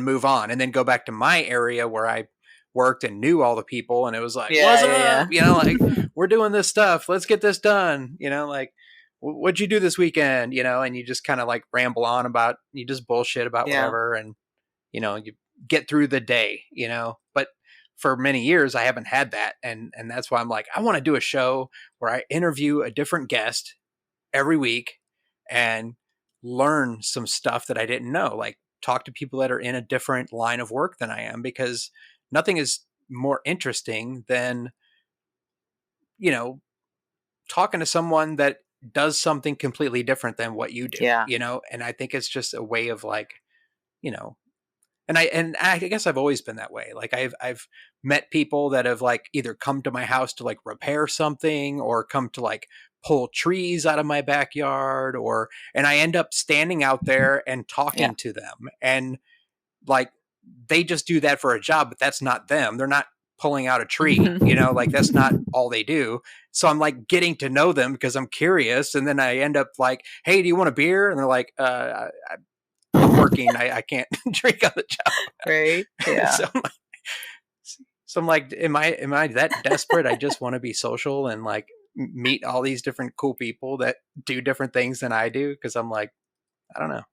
move on and then go back to my area where I worked and knew all the people and it was like, what's Yeah. up? Yeah. Like we're doing this stuff. Let's get this done. Like what'd you do this weekend? And you just kind of like ramble on about, you just bullshit about Yeah. whatever. And, you get through the day, but for many years I haven't had that. And that's why I'm like, I want to do a show where I interview a different guest every week and learn some stuff that I didn't know, like talk to people that are in a different line of work than I am, because nothing is more interesting than, you know, talking to someone that does something completely different than what you do, Yeah. and I think it's just a way of like, you know, and I guess I've always been that way. Like I've met people that have like either come to my house to like repair something or come to like pull trees out of my backyard, and I end up standing out there and Yeah. talking to them, and like they just do that for a job, but that's not them. They're not pulling out a tree, like that's not all they do. So I'm like getting to know them because I'm curious, and then I end up like, hey, do you want a beer? And they're like, I'm working. I can't drink on the Right. job. Yeah. So I'm like, am I that desperate? I just want to be social and like meet all these different cool people that do different things than I do. Cause I'm like, I don't know.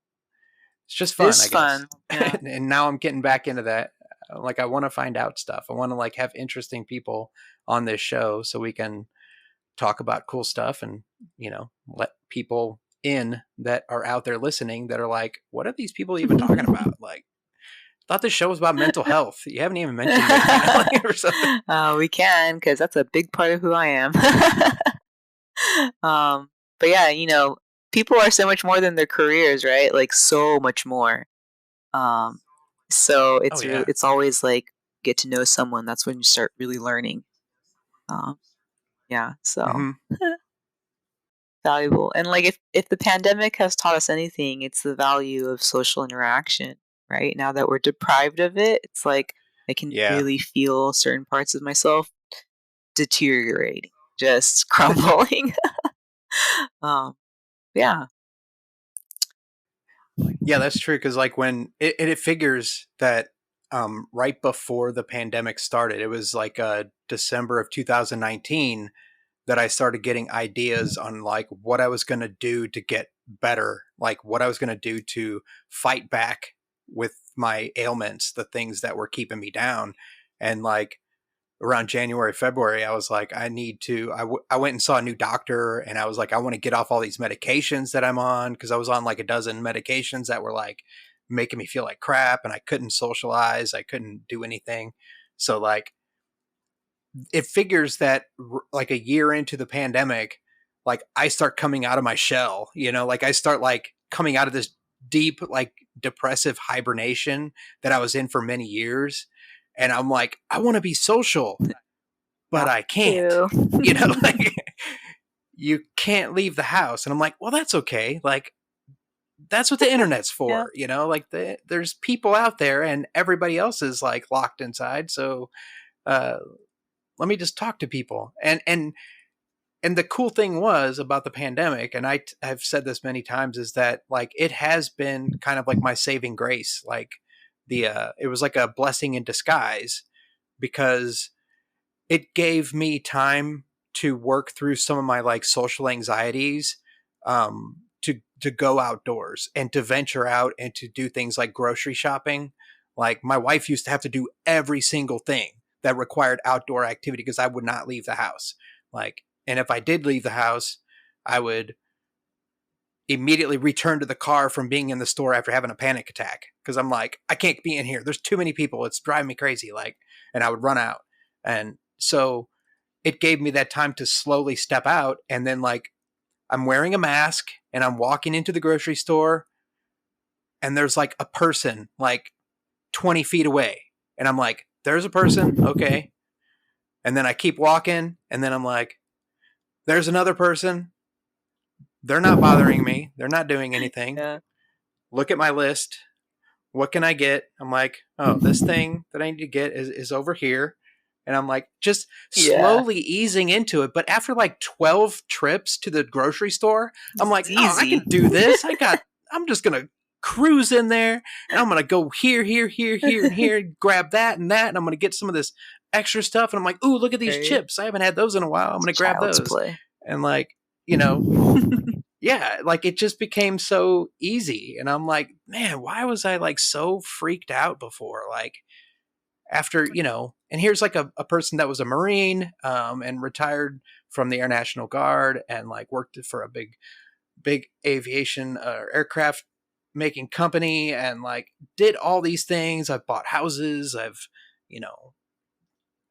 It's just It fun, is I guess. fun. Yeah. And now I'm getting back into that. Like I want to find out stuff. I want to like have interesting people on this show so we can talk about cool stuff and, let people in that are out there listening that are like, what are these people even talking about? Like, thought this show was about mental health. You haven't even mentioned it, or something. We can, because that's a big part of who I am. But yeah, people are so much more than their careers, right? Like so much more. Um, so Oh it's yeah. it's always like get to know someone. That's when you start really learning. Um, yeah, so Mm-hmm. valuable. And like if the pandemic has taught us anything, it's the value of social interaction. Right now that we're deprived of it, it's like I can Yeah. really feel certain parts of myself deteriorating, just crumbling. um, yeah, Yeah, that's true. Cause like when it figures that right before the pandemic started, it was like December of 2019 that I started getting ideas on like what I was going to do to get better, like what I was going to do to fight back with my ailments, the things that were keeping me down. And like around January, February, I was like, I need to, I went and saw a new doctor and I was like, I want to get off all these medications that I'm on. Cause I was on like a dozen medications that were like making me feel like crap and I couldn't socialize. I couldn't do anything. So like, it figures that like a year into the pandemic, like I start coming out of my shell, like I start like coming out of this deep, like depressive hibernation that I was in for many years. And I'm like, I want to be social, yeah, but I can't, too. like you can't leave the house. And I'm like, well, that's okay. Like, that's what the internet's Yeah, for, like there's people out there and everybody else is like locked inside. So, uh, let me just talk to people. And the cool thing was about the pandemic, and have said this many times, is that like it has been kind of like my saving grace. Like it was like a blessing in disguise because it gave me time to work through some of my like social anxieties, to go outdoors and to venture out and to do things like grocery shopping. Like my wife used to have to do every single thing that required outdoor activity because I would not leave the house. Like, and if I did leave the house, I would immediately return to the car from being in the store after having a panic attack because I'm like, I can't be in here. There's too many people. It's driving me crazy. Like, and I would run out. And so it gave me that time to slowly step out. And then like I'm wearing a mask and I'm walking into the grocery store and there's like a person like 20 feet away. And I'm like, there's a person. Okay. And then I keep walking, and then I'm like, there's another person. They're not bothering me. They're not doing anything. Yeah. Look at my list. What can I get? I'm like, oh, this thing that I need to get is over here. And I'm like, just Yeah. slowly easing into it. But after like 12 trips to the grocery store, I'm It's like, oh, I easy. can do this. I'm just going to cruise in there and I'm going to go here, here, here, here, and here, grab that and that. And I'm going to get some of this extra stuff. And I'm like, ooh, look at these Right? chips. I haven't had those in a while. I'm It's going to grab child's those. play. And like, yeah, like it just became so easy. And I'm like, man, why was I like so freaked out before? Like, after, and here's like a person that was a Marine and retired from the Air National Guard and like worked for a big aviation aircraft making company and like did all these things. I've bought houses. You know,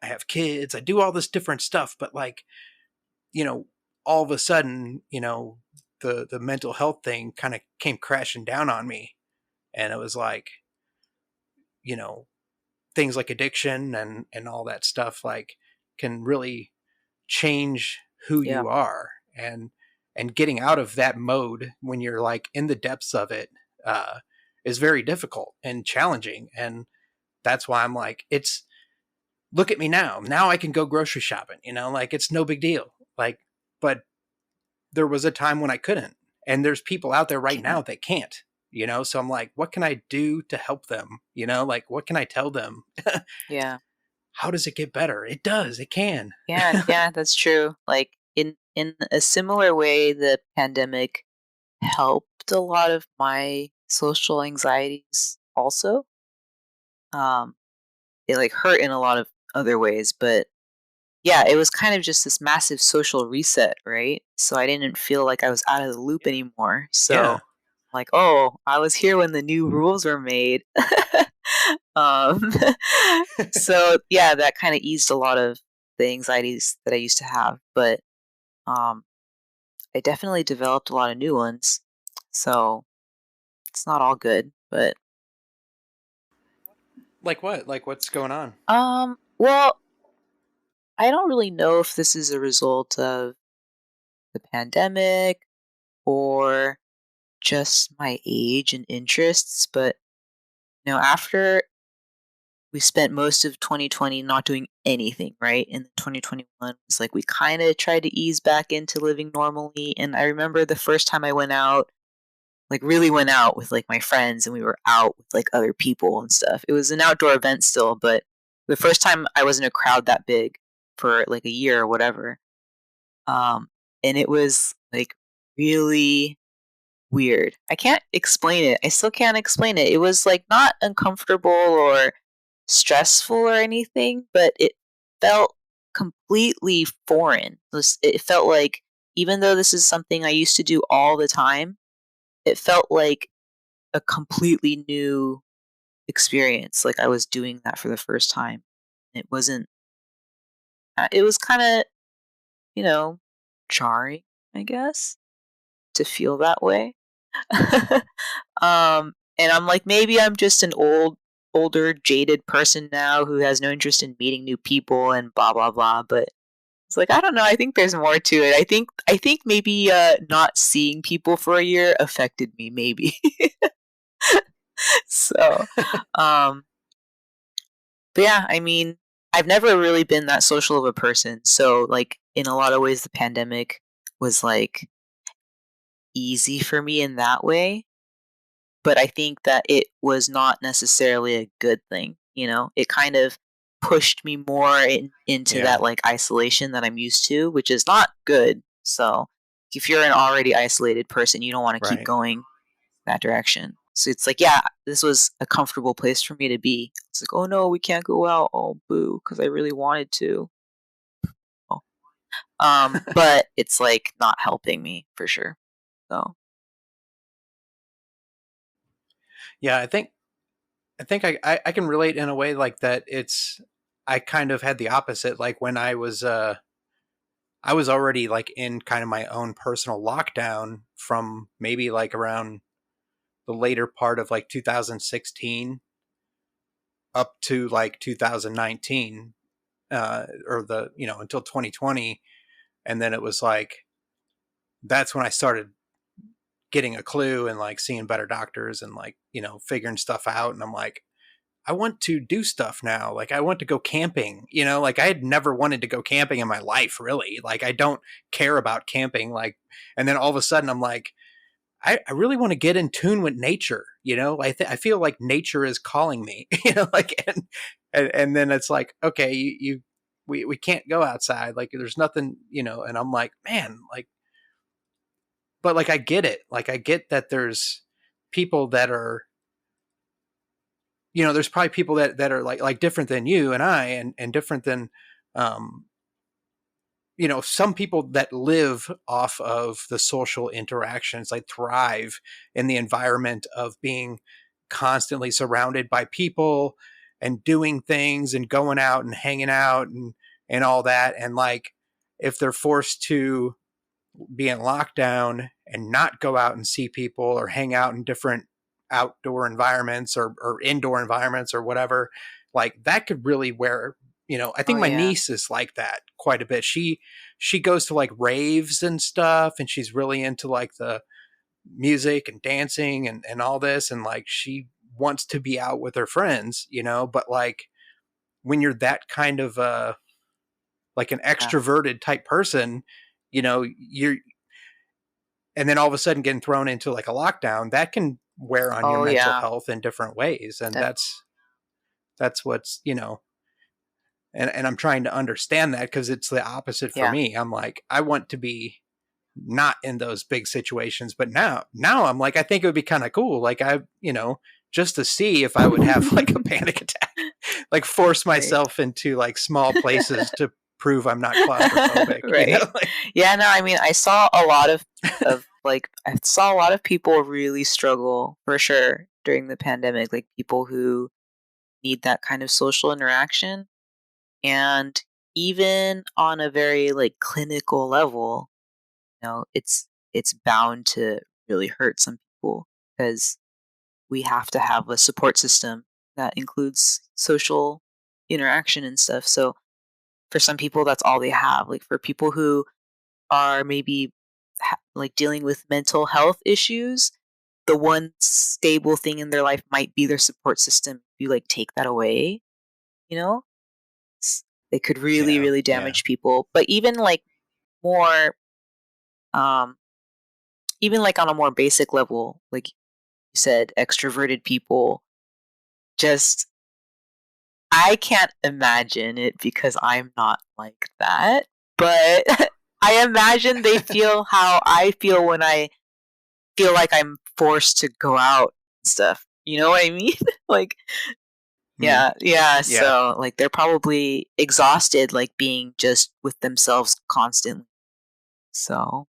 I have kids. I do all this different stuff. But like, you know, all of a sudden, the mental health thing kind of came crashing down on me. And it was like, you know, things like addiction and all that stuff like can really change who Yeah. you are. And getting out of that mode when you're like in the depths of it uh is very difficult and challenging. And that's why I'm like, it's, look at me now I can go grocery shopping, like it's no big deal. Like, but there was a time when I couldn't, and there's people out there right now Can't. that can't, so I'm like, what can I do to help them, like what can I tell them? Yeah. How does it get better? It does. It can. Yeah. Yeah. That's true. Like in a similar way, the pandemic helped a lot of my social anxieties. Also, um, it like hurt in a lot of other ways, but yeah, it was kind of just this massive social reset, right? So I didn't feel like I was out of the loop anymore. Yeah. So like, oh, I was here when the new rules were made. um, so yeah, that kind of eased a lot of the anxieties that I used to have, but um, I definitely developed a lot of new ones. So it's not all good, but Like what? Like what's going on? well, I don't really know if this is a result of the pandemic or just my age and interests, but after we spent most of 2020 not doing anything, right? And then 2021 was like we kind of tried to ease back into living normally. And I remember the first time I went out, like really went out with like my friends and we were out with like other people and stuff. It was an outdoor event still, but the first time I was in a crowd that big for like a year or whatever. Um, and it was like really weird. I can't explain it. I still can't explain it. It was like not uncomfortable or stressful or anything, but it felt completely foreign. It felt like, even though this is something I used to do all the time, it felt like a completely new experience. Like I was doing that for the first time. It wasn't, it was kind of, you know, jarring, I guess, to feel that way. And I'm like, maybe I'm just an older, jaded person now who has no interest in meeting new people and blah blah blah. But it's like I don't know. I think there's more to it. I think maybe not seeing people for a year affected me. Maybe. So, um, but yeah, I mean, I've never really been that social of a person. So, like, in a lot of ways, the pandemic was like easy for me in that way. But I think that it was not necessarily a good thing, It kind of pushed me more into Yeah. that, like, isolation that I'm used to, which is not good. So, if you're an already isolated person, you don't wanna keep Right. going that direction. So it's like, yeah, this was a comfortable place for me to be. It's like, "Oh, no, we can't go out. Oh, boo, because I really wanted to." Oh. But it's, like, not helping me for sure. So, Yeah, I think I can relate in a way like that. I kind of had the opposite. Like when I was already like in kind of my own personal lockdown from maybe like around the later part of like 2016 up to like 2019. or the, until 2020. And then it was like, that's when I started getting a clue and like seeing better doctors and like, figuring stuff out. And I'm like, I want to do stuff now. Like I want to go camping, like I had never wanted to go camping in my life, really. Like I don't care about camping. Like, and then all of a sudden I'm like, I really want to get in tune with nature. I feel like nature is calling me, like, and then it's like, okay, we can't go outside. Like there's nothing, and I'm like, man, like, but like, I get it. Like I get that there's people that are, there's probably people that are like different than you and I, and different than, um, some people that live off of the social interactions, like thrive in the environment of being constantly surrounded by people and doing things and going out and hanging out and all that. And like, if they're forced to be in lockdown and not go out and see people or hang out in different outdoor environments or indoor environments or whatever, like that could really wear, I Oh think my yeah. niece is like that quite a bit. She goes to like raves and stuff, and she's really into like the music and dancing and all this, and like she wants to be out with her friends, but like when you're that kind of like an Yeah. extroverted type person, you're, and then all of a sudden getting thrown into like a lockdown, that can wear on your Oh mental yeah. health in different ways. And that's what's, and I'm trying to understand that, because it's the opposite for Yeah. me. I'm like, I want to be not in those big situations, but now I'm like, I think it would be kind of cool. Like just to see if I would have like a panic attack, like force Right. myself into like small places to prove I'm not claustrophobic, Right. like, Yeah, no, I mean, I saw a lot of people really struggle for sure during the pandemic, like people who need that kind of social interaction. And even on a very like clinical level, it's bound to really hurt some people because we have to have a support system that includes social interaction and stuff. So for some people, that's all they have. Like for people who are maybe like dealing with mental health issues, the one stable thing in their life might be their support system. If you like take that away, you know, it could really, yeah, really yeah, damage people. But more, um, even like on a more basic level, like you said, extroverted people, just I can't imagine it because I'm not like that. But I imagine they feel how I feel when I feel like I'm forced to go out and stuff. You know what I mean? Like, mm, yeah. yeah, So, like, they're probably exhausted, like, being just with themselves constantly. So,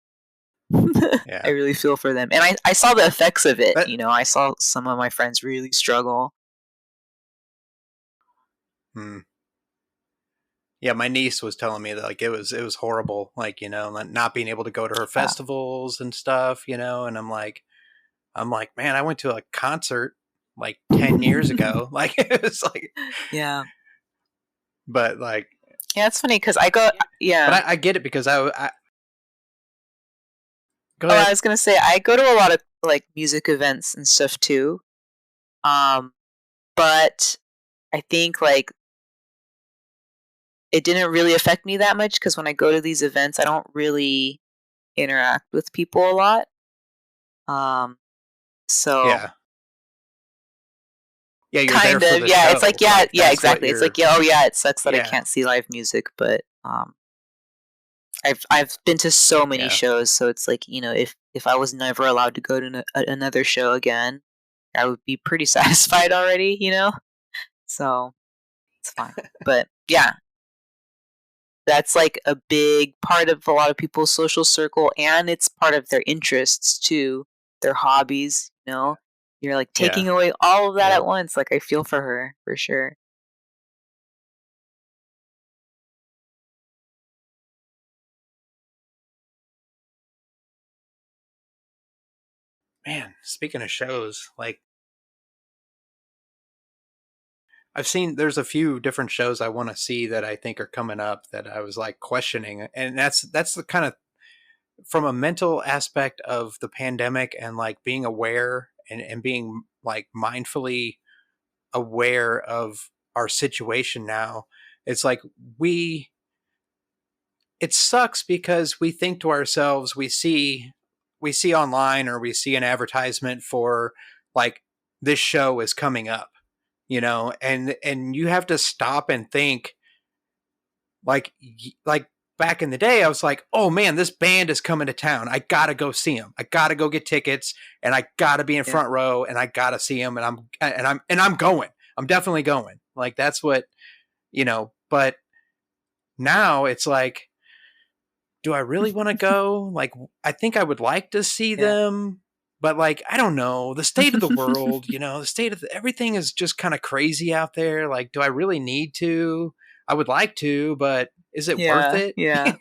I yeah. really feel for them. And I saw the effects of it. That, I saw some of my friends really struggle. mm, yeah, my niece was telling me that like it was horrible, like, not being able to go to her Yeah. festivals and stuff, and I'm like, man, I went to a concert like 10 years ago. Like it was like, Yeah. but like, Yeah, it's funny because I go, but yeah. I get it, because I go Oh, I ahead. was gonna say I go to a lot of like music events and stuff too. Um, but I think like it didn't really affect me that much because when I go to these events, I don't really interact with people a lot. Um, so Yeah. Yeah, you're there kind for of, the yeah. It's like, show. yeah, Like yeah, that's what exactly. It's you're, like, yeah, oh yeah, it sucks that I yeah. can't see live music, but I've been to so many Yeah. shows, so it's like if I was never allowed to go to another show again, I would be pretty satisfied already. So it's fine. But yeah, that's like a big part of a lot of people's social circle, and it's part of their interests too, their hobbies. You're like Yeah. taking away all of that Yep. at once. Like I feel for her for sure. Man, speaking of shows, like I've seen there's a few different shows I want to see that I think are coming up that I was like questioning, and that's the kind of from a mental aspect of the pandemic and like being aware and being like mindfully aware of our situation now. It's like we it sucks because we think to ourselves, we see online or we see an advertisement for like this show is coming up, and you have to stop and think like like back in the day I was like, oh man, this band is coming to town, I gotta go see them, I gotta go get tickets, and I gotta be in Yeah. front row, and I gotta see them, and I'm going, I'm definitely going, like that's what, but now it's like, do I really want to go? Like, I think I would like to see Yeah. them, but like, I don't know. The state of the world, the state of everything is just kind of crazy out there. Like, do I really need to? I would like to, but is it worth Yeah. it? Yeah.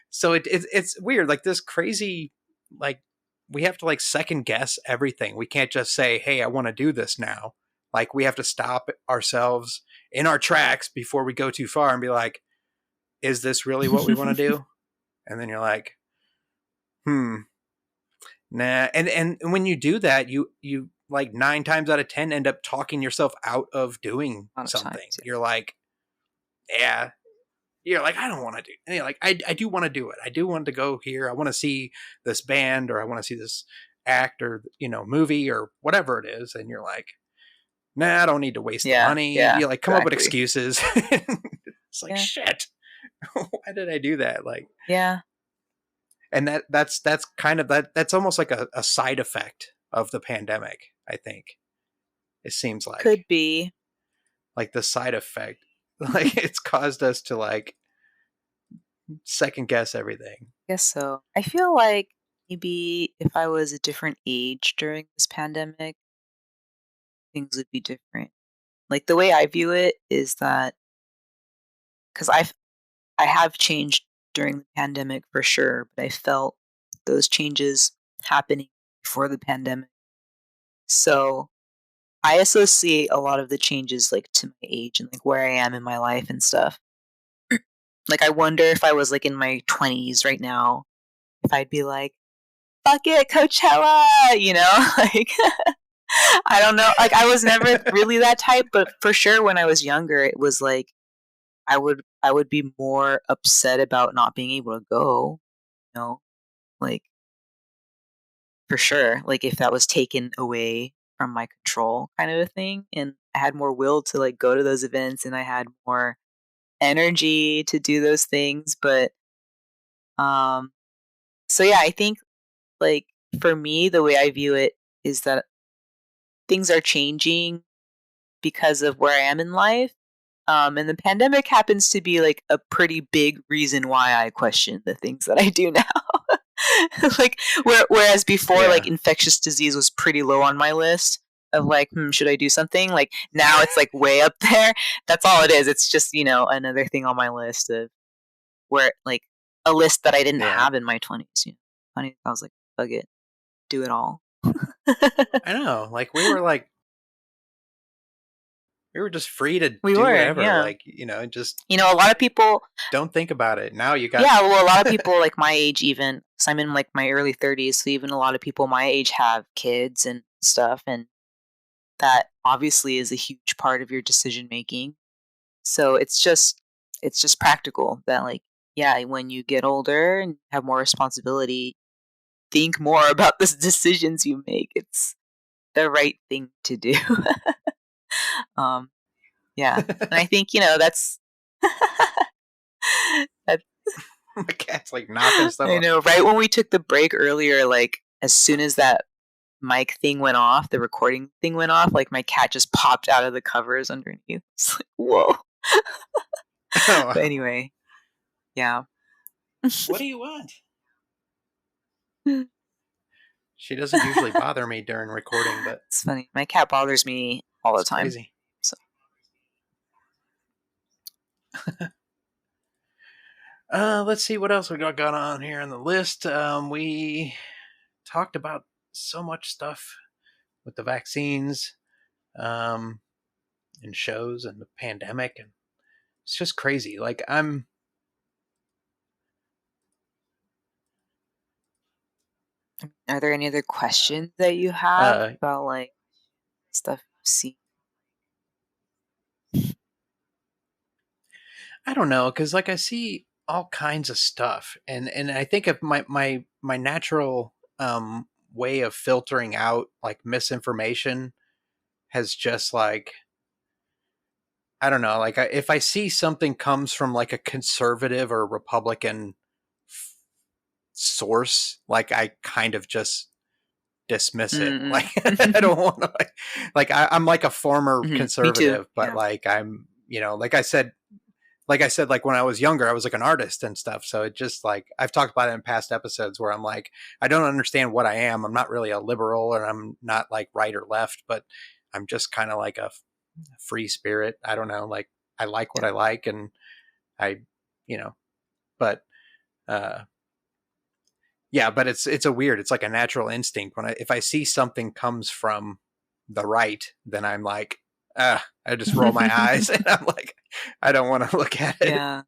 So it's weird. Like this crazy, like we have to like second guess everything. We can't just say, "Hey, I want to do this now." Like we have to stop ourselves in our tracks before we go too far and be like, "Is this really what we want to do?" And then you're like, nah. And when you do that, you like 9 times out of 10 end up talking yourself out of doing A lot of times. something. You're like, yeah. You're like, I don't want to do. And you're like, I do want to do it. I do want to go here. I want to see this band, or I want to see this act, or movie, or whatever it is. And you're like, nah, I don't need to waste the Yeah. money. Yeah. You like come up with Exactly. excuses. It's like Yeah. shit. Why did I do that? Like, Yeah. and that's kind of that's almost like a side effect of the pandemic, I think. It seems Could be. like the side effect, like it's caused us to like second guess everything. Guess so. I feel like maybe if I was a different age during this pandemic, things would be different. Like the way I view it is that because I have changed during the pandemic for sure, but I felt those changes happening before the pandemic. So I associate a lot of the changes like to my age and like where I am in my life and stuff. Like I wonder if I was like in my 20s right now, if I'd be like, fuck it, Coachella, like I don't know. Like I was never really that type, but for sure when I was younger, it was like I would be more upset about not being able to go, you know, like for sure. Like if that was taken away from my control kind of a thing. And I had more will to like go to those events and I had more energy to do those things. But um so yeah, I think like for me the way I view it is that things are changing because of where I am in life. And the pandemic happens to be like a pretty big reason why I question the things that I do now. Like whereas before like Yeah. infectious disease was pretty low on my list of like, should I do something? Like now it's like way up there. That's all it is. It's just, another thing on my list of where like a list that I didn't Yeah. have in my 20s. Funny, I was like, fuck it, do it all. I know. Like we were just free to We do were, whatever. yeah. Like, just A lot of people, don't think about it. Now you got yeah, well, a lot of people like my age, even, because I'm in like my early 30s, so even a lot of people my age have kids and stuff, and that obviously is a huge part of your decision making. So it's just practical that like, yeah, when you get older and have more responsibility, think more about the decisions you make. It's the right thing to do. um, yeah, and I think that's that's my cat's like knocking stuff I off. know. Right when we took the break earlier, like as soon as that mic thing went off, the recording thing went off, like my cat just popped out of the covers underneath. It's like, whoa. Oh, But anyway, yeah. what do you want? She doesn't usually bother me during recording, but It's funny. My cat bothers me all the it's time. crazy. So Let's see what else we got going on here on the list. We talked about so much stuff with the vaccines. Um, and shows and the pandemic, and it's just crazy. Like Are there any other questions that you have uh about like stuff you see? I don't know, because like I see all kinds of stuff, and I think of my natural way of filtering out like misinformation has just like, I don't know, like if I see something comes from like a conservative or Republican f- source, like I kind of just dismiss it. Like I Mm-mm. don't want to I'm like a former Me too. conservative, but Yeah. like I'm, like I said, like when I was younger, I was like an artist and stuff. So it just like, I've talked about it in past episodes where I'm like, I don't understand what I am. I'm not really a liberal, and I'm not like right or left, but I'm just kind of like a free spirit. I don't know. Like I like what Yeah. I like, and I, you know, but, uh, yeah, but it's a weird, it's like a natural instinct when if I see something comes from the right, then I'm like, I just roll my eyes and I'm like, I don't want to look at it. Yeah.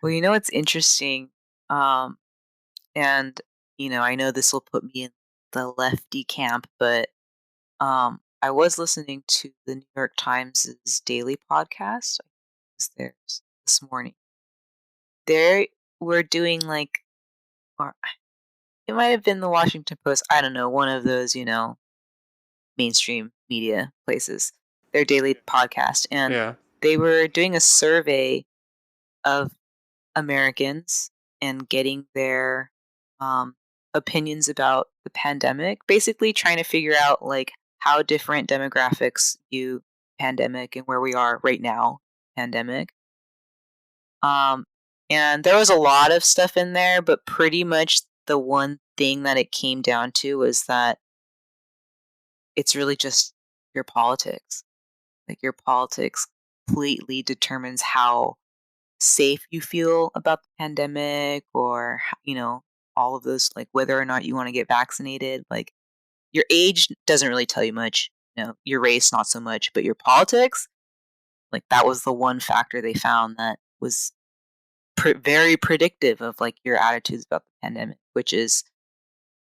Well, you know what's interesting? Um, and I know this will put me in the lefty camp, but I was listening to the New York Times' daily podcast. I was there this morning. They were doing like, or it might have been the Washington Post. I don't know, one of those, mainstream media places. Their daily podcast, and Yeah. they were doing a survey of Americans and getting their opinions about the pandemic, basically trying to figure out like how different demographics view pandemic and where we are right now, pandemic. Um, and there was a lot of stuff in there, but pretty much the one thing that it came down to was that it's really just your politics. Like your politics completely determines how safe you feel about the pandemic, or all of those, like whether or not you want to get vaccinated. Like your age doesn't really tell you much, your race not so much, but your politics, like that was the one factor they found that was very predictive of like your attitudes about the pandemic, which is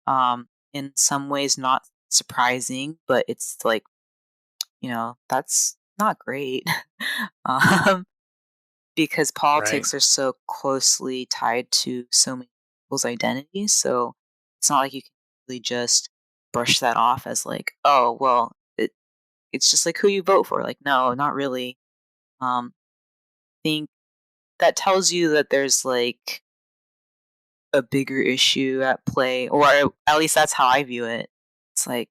in some ways not surprising, but it's like, that's not great. um because Right. politics are so closely tied to so many people's identities. So it's not like you can really just brush that off as like, oh, well, it's just like who you vote for. Like, no, not really. I think that tells you that there's like a bigger issue at play, or at least that's how I view it. It's like,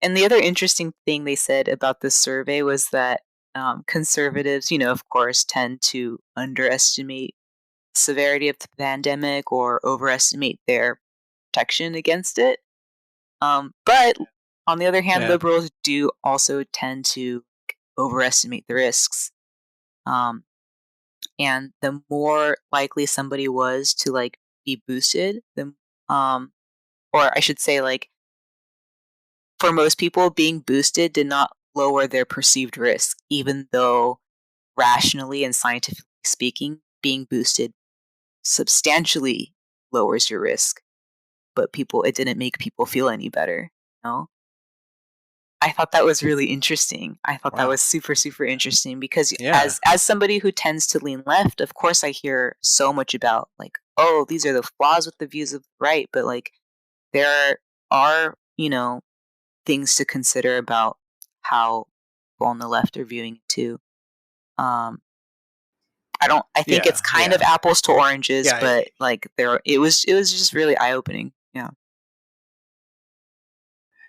and the other interesting thing they said about this survey was that conservatives, of course, tend to underestimate severity of the pandemic or overestimate their protection against it. But on the other hand, Yeah. liberals do also tend to overestimate the risks. Um, and the more likely somebody was to like be boosted, um, or I should say, like for most people, being boosted did not lower their perceived risk, even though rationally and scientifically speaking, being boosted substantially lowers your risk. But it didn't make people feel any better. You know? I thought that was really interesting. I thought that Wow. was super, super interesting because Yeah. as somebody who tends to lean left, of course I hear so much about like, oh, these are the flaws with the views of the right, but like there are, things to consider about how people on the left are viewing it too. Um I think it's Yeah. kind of Yeah. apples to oranges, Yeah. but like it was just really eye opening. Yeah.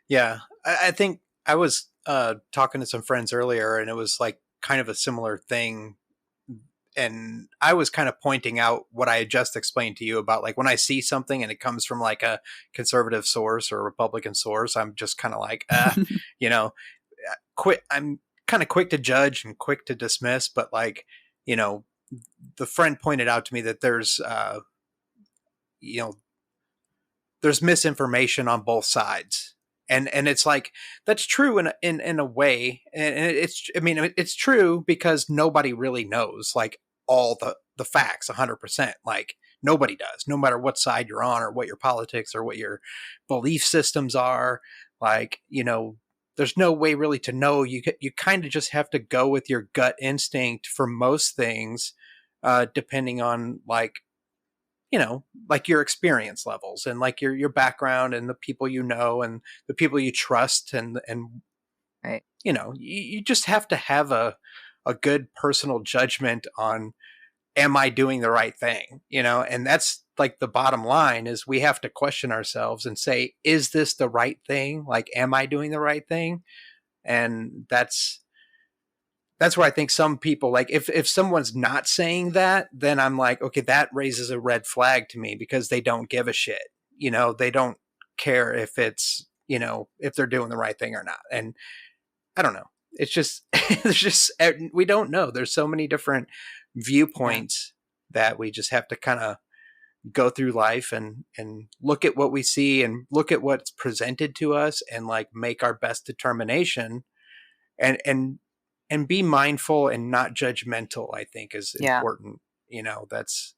Yeah. I think I was talking to some friends earlier, and it was like kind of a similar thing. And I was kind of pointing out what I had just explained to you about like when I see something and it comes from like a conservative source or a Republican source, I'm just kind of like, you know, quit. I'm kind of quick to judge and quick to dismiss, but like, you know, the friend pointed out to me that you know, there's misinformation on both sides. And it's like that's true in a way, and it's I mean it's true because nobody really knows like all the facts 100%. Like nobody does, no matter what side you're on or what your politics or what your belief systems are. Like, there's no way really to know. You kind of just have to go with your gut instinct for most things, depending on like your experience levels and like your background and the people and the people you trust and Right. you just have to have a good personal judgment on, am I doing the right thing? And that's like the bottom line is we have to question ourselves and say, is this the right thing? Like, am I doing the right thing? And that's where I think some people, like, if someone's not saying that, then I'm like, okay, that raises a red flag to me because they don't give a shit. They don't care if it's, if they're doing the right thing or not. And I don't know. It's just, there's just, we don't know. There's so many different Yeah. viewpoints that we just have to kind of go through life and look at what we see and look at what's presented to us and like make our best determination and be mindful and not judgmental. I think is Yeah. important. That's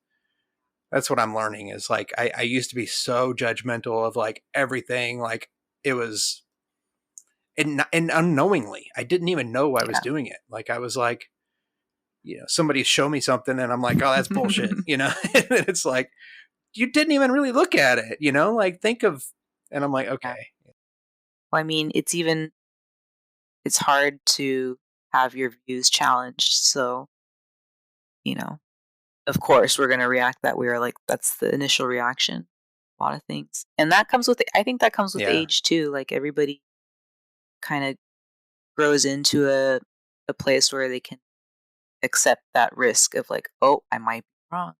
what I'm learning is like I used to be so judgmental of like everything. Like it was and unknowingly I didn't even know I was Yeah. doing it. Like I was like, somebody show me something and I'm like, oh, that's bullshit. And it's like, you didn't even really look at it, like think of, and I'm like, Yeah. okay. Well, I mean, it's hard to have your views challenged. So, you know, of course, we're going to react that way. Or like, that's the initial reaction. A lot of things. And that comes with, I think that comes with Yeah. age too. Like, everybody kind of grows into a place where they can accept that risk of like, oh, I might be wrong.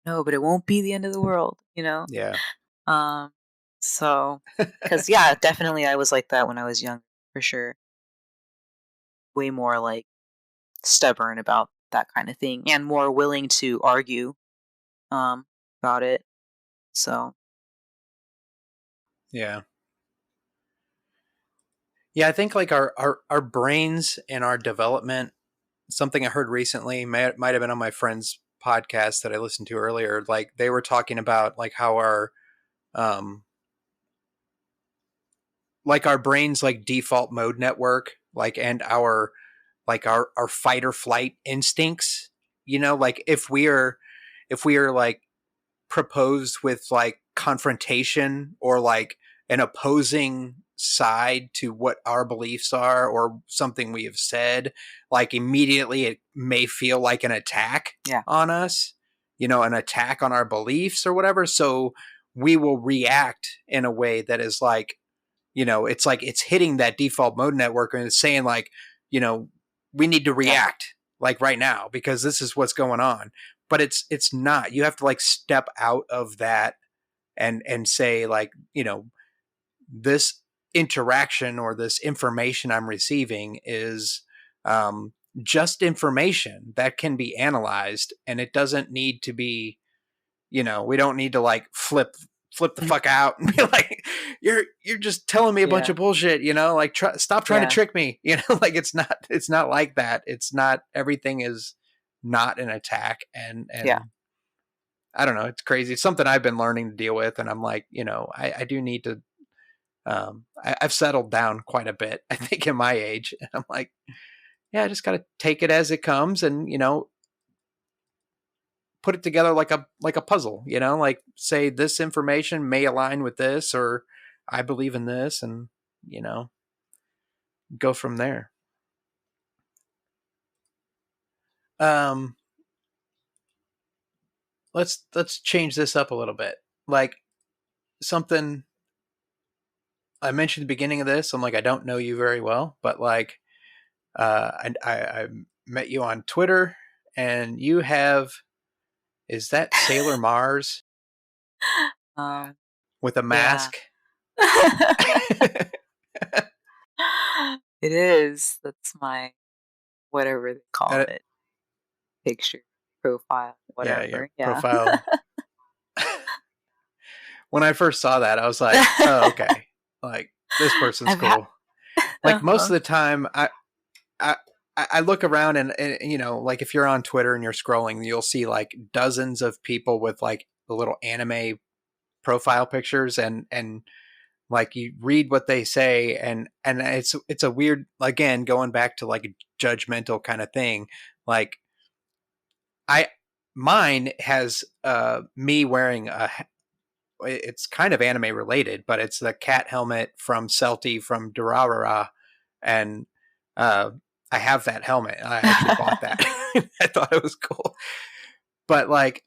No, but it won't be the end of the world, you know? Yeah. Um, so, because yeah, definitely I was like that when I was young, for sure. Way more like stubborn about that kind of thing and more willing to argue um about it. So, Yeah. Yeah, I think like our brains and our development, something I heard recently, might have been on my friend's podcast that I listened to earlier. Like they were talking about like how um our brains like default mode network, like and our fight or flight instincts, like if we are like proposed with like confrontation or like an opposing side to what our beliefs are or something we have said, like immediately it may feel like an attack yeah. on us, an attack on our beliefs or whatever. So we will react in a way that is like, it's like it's hitting that default mode network and it's saying like, you know, we need to Yeah. react like right now because this is what's going on. But it's not. You have to like step out of that and say like, this interaction or this information I'm receiving is just information that can be analyzed and it doesn't need to be, we don't need to like flip the fuck out and be like, you're just telling me a bunch Yeah. of bullshit, like stop trying to Yeah. trick me, like it's not like that. It's not, everything is not an attack. Yeah. And I don't know, it's crazy. It's something I've been learning to deal with. And I'm like, I do need to, I've settled down quite a bit, I think, in my age. And I'm like, yeah, I just got to take it as it comes and, put it together like a puzzle, like say this information may align with this or I believe in this and, you know, go from there. Um let's change this up a little bit. Like something I mentioned at the beginning of this, I'm like, I don't know you very well, but like I met you on Twitter and you have, is that Sailor Mars um with a yeah. mask? It is. That's my whatever they call That, it. Picture, profile, yeah, your whatever. Yeah. profile. When I first saw that, I was like, oh, okay. Like, this person's I've had. cool. Like most Uh-huh. of the time, I I look around and you know, like if you're on Twitter and you're scrolling, you'll see like dozens of people with like the little anime profile pictures, and like you read what they say, and it's a weird, again, going back to like a judgmental kind of thing. Like I mine has me wearing a, it's kind of anime related, but it's the cat helmet from Celti from Durarara, and uh, I have that helmet. I actually bought that. I thought it was cool. But like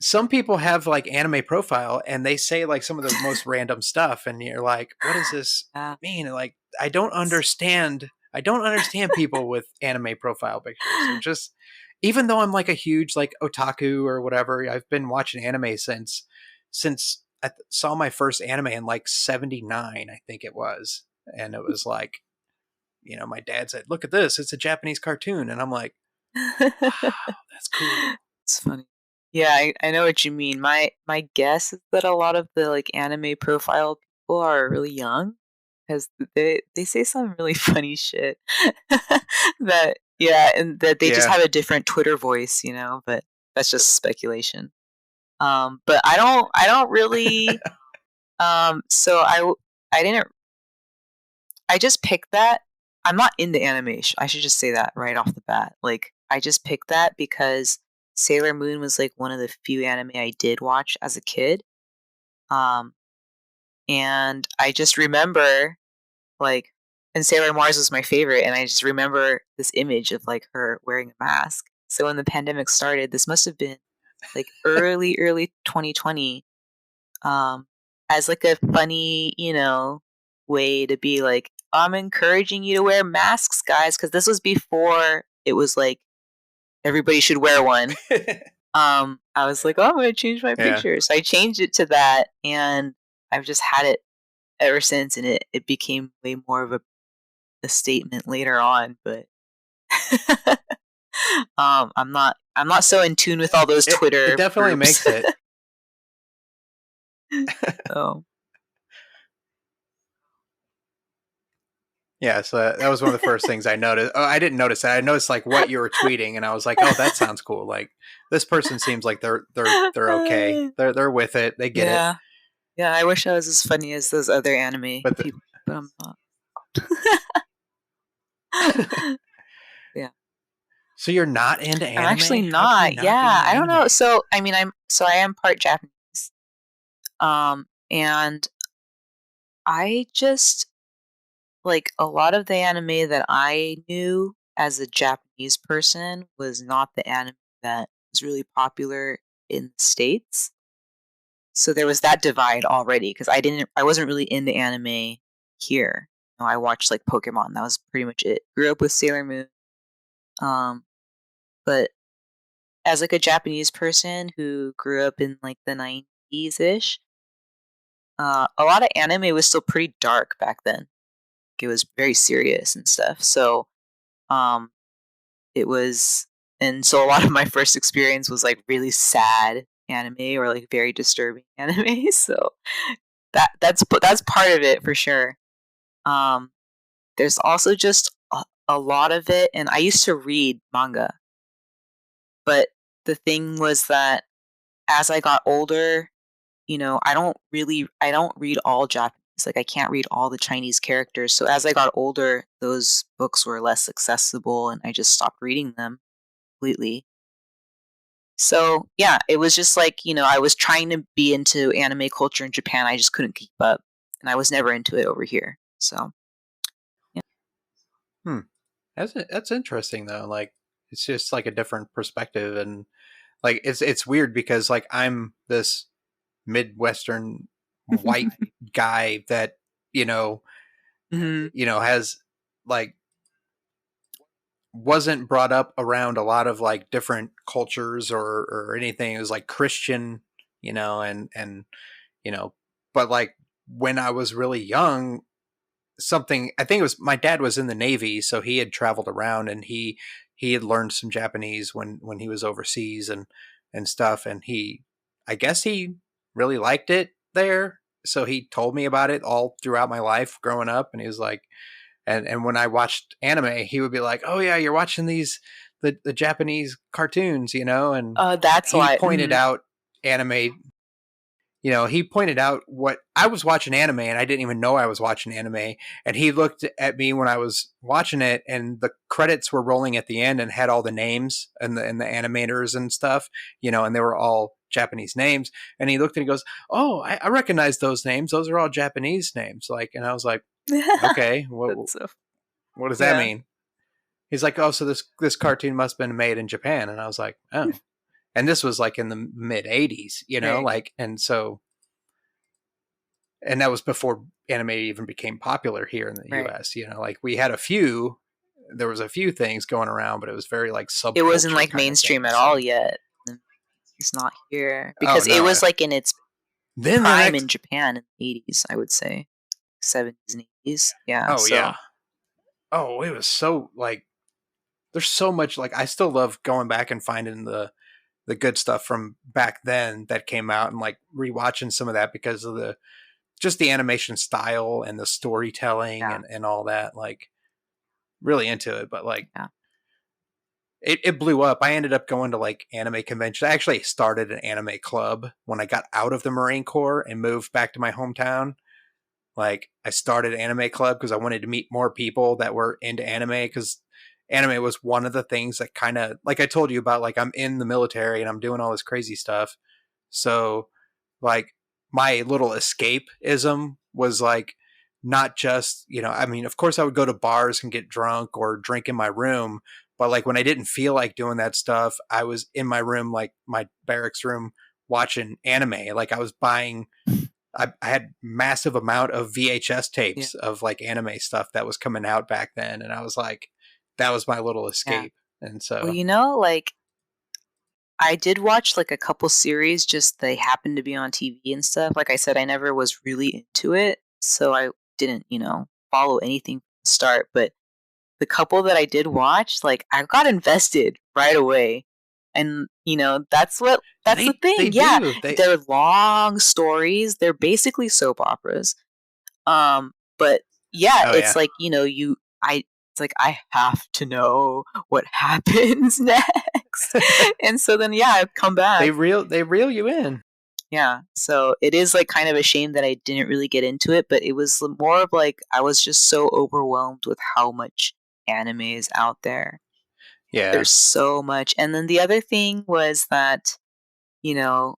some people have like anime profile and they say like some of the most random stuff, and you're like, what does this Yeah. mean? Like I don't understand. I don't understand people with anime profile pictures. They're just, even though I'm like a huge like otaku or whatever, I've been watching anime since I saw my first anime in like 79, I think it was. And it was like, you know, my dad said, "Look at this. It's a Japanese cartoon." And I'm like, "Wow, that's cool." It's funny. Yeah, I know what you mean. My guess is that a lot of the like anime profile people are really young because they say some really funny shit that yeah, and that they just Yeah. have a different Twitter voice, you know. But that's just speculation. But I don't really. So I didn't. I just picked that. I'm not into animation. I should just say that right off the bat. Like, I just picked that because Sailor Moon was like one of the few anime I did watch as a kid. Um, and I just remember like, and Sailor Mars was my favorite, and I just remember this image of like her wearing a mask. So when the pandemic started, this must have been like early 2020, um, as like a funny, you know, way to be like, I'm encouraging you to wear masks, guys, because this was before it was like everybody should wear one. I was like, oh, I'm gonna change my Yeah. picture, so I changed it to that, and I've just had it ever since, and it became way more of a statement later on, but. I'm not so in tune with all those It Twitter definitely groups. makes it. So Yeah, so that was one of the first things I noticed. Oh, I didn't notice that. I noticed like what you were tweeting, and I was like, "Oh, that sounds cool." Like this person seems like they're okay. They're with it. They get it. yeah. Yeah, I wish I was as funny as those other anime But people, but I'm not. Yeah. so you're not into I'm actually anime? How can you not. not be Yeah, into I don't anime? know. So, I mean, I am part Japanese. And I just like a lot of the anime that I knew as a Japanese person was not the anime that was really popular in the States. So there was that divide already because I wasn't really into anime here. You know, I watched like Pokemon. That was pretty much it. Grew up with Sailor Moon. Um, but as like a Japanese person who grew up in like the 90s ish, a lot of anime was still pretty dark back then. It was very serious and stuff. So um, it was, and so a lot of my first experience was like really sad anime or like very disturbing anime. So that's part of it for sure. Um, there's also just a lot of it, and I used to read manga, but the thing was that as I got older, you know, I don't read all Japanese. Like I can't read all the Chinese characters. So as I got older, those books were less accessible, and I just stopped reading them completely. So yeah, it was just like, you know, I was trying to be into anime culture in Japan. I just couldn't keep up, and I was never into it over here. So yeah. Hmm. That's interesting though. Like it's just like a different perspective, and like it's weird because like I'm this Midwestern white guy that you know Hmm. has like wasn't brought up around a lot of like different cultures or anything. It was like Christian, you know, and you know, but like when I was really young, something, I think it was, my dad was in the Navy, so he had traveled around, and he had learned some Japanese when he was overseas and stuff, and he, I guess he really liked it there. so he told me about it all throughout my life growing up, and he was like, and when I watched anime, he would be like, "Oh yeah, you're watching these the Japanese cartoons, you know," and That's he why. pointed out anime. You know, he pointed out what I was watching anime, and I didn't even know I was watching anime. And he looked at me when I was watching it, and the credits were rolling at the end, and had all the names and the animators and stuff. You know, and they were all Japanese names. And he looked and he goes, "Oh, I recognize those names. Those are all Japanese names." Like, and I was like, "Okay, That's so. what does that Yeah. mean?" He's like, "Oh, so this cartoon must have been made in Japan." And I was like, "Oh." And this was like in the mid '80s, you know, Right. like, and so, and that was before anime even became popular here in the Right. US. You know, like there was a few things going around, but it was very like It wasn't subculture like kind of mainstream thing. at all So, yet. It's not here oh because it no. was like in its Then the prime in next, Japan in the 80s, I would say. 70s and 80s. Yeah, oh so yeah. Oh, it was so like, there's so much, like, I still love going back and finding the good stuff from back then that came out, and like rewatching some of that because of the just the animation style and the storytelling yeah, and all that. Like, really into it. But like, yeah. it blew up. I ended up going to like anime conventions. I actually started an anime club when I got out of the Marine Corps and moved back to my hometown. Like, I started an anime club because I wanted to meet more people that were into anime, because anime was one of the things that kind of, like I told you about, like I'm in the military and I'm doing all this crazy stuff. So like my little escapism was like not just, you know, I mean, of course I would go to bars and get drunk or drink in my room, but like when I didn't feel like doing that stuff, I was in my room, like my barracks room, watching anime. Like I was buying, I had massive amount of VHS Yeah. tapes of like anime stuff that was coming out back then, and I was like, that was my little Yeah. escape. And Well, so, like I did watch like a couple series just they happened to be on TV and stuff. Like I said, I never was really into it, so I didn't, follow anything from the start, but the couple that I did watch, like I got invested right away. And that's the they thing. Yeah, do they they're long stories. They're basically soap operas. But yeah, oh it's yeah. like, I it's like I have to know what happens next. And so then yeah, I come back. They reel you in. Yeah. So it is like kind of a shame that I didn't really get into it, but it was more of like I was just so overwhelmed with how much anime is out there. Yeah. There's so much. And then the other thing was that, you know,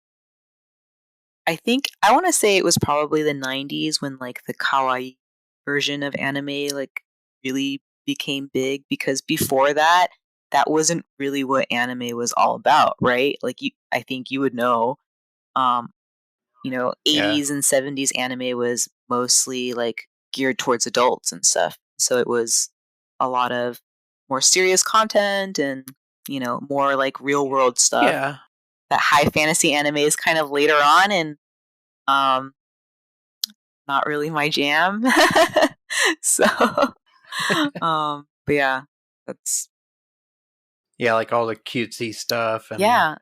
I think I want to say it was probably the 90s when like the kawaii version of anime like really became big because before that that wasn't really what anime was all about, right? Like I think you would know um Yeah. 80s and 70s anime was mostly like geared towards adults and stuff. So it was a lot of more serious content and, more like real world stuff. Yeah. That high fantasy anime is kind of later on and um not really my jam. So but yeah, that's Yeah, like all the cutesy stuff, and yeah,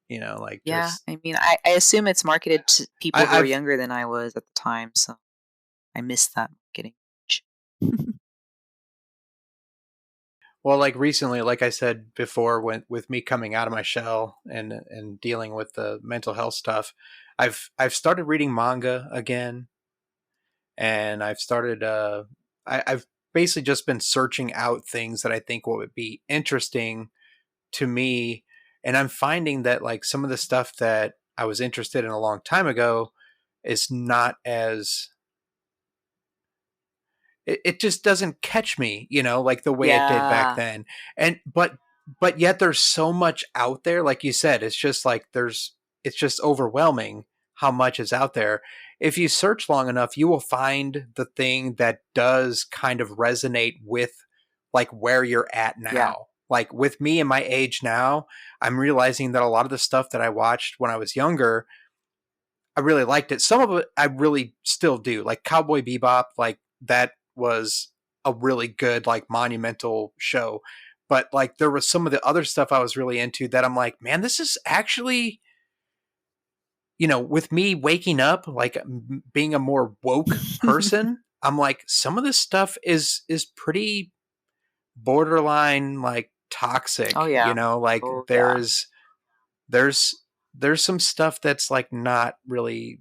you know, like yeah. just I mean, I assume it's marketed to people who are I've younger than I was at the time, so I missed that marketing. well, like recently, like I said before, with me coming out of my shell and dealing with the mental health stuff, I've started reading manga again, and I've basically just been searching out things that I think would be interesting to me, and I'm finding that like some of the stuff that I was interested in a long time ago is not as, it just doesn't catch me, you know, like the way it did back Yeah, then. And but yet there's so much out there, like you said, it's just like it's just overwhelming how much is out there. If you search long enough, you will find the thing that does kind of resonate with like where you're at yeah, now. Like with me and my age now, I'm realizing that a lot of the stuff that I watched when I was younger, I really liked it. Some of it I really still do. Like Cowboy Bebop, like that was a really good, like monumental show. But like there was some of the other stuff I was really into that I'm like, man, this is actually with me waking up, like being a more woke person, I'm like, some of this stuff is pretty borderline like Oh toxic, yeah. like Oh yeah. there's there's some stuff that's like not really.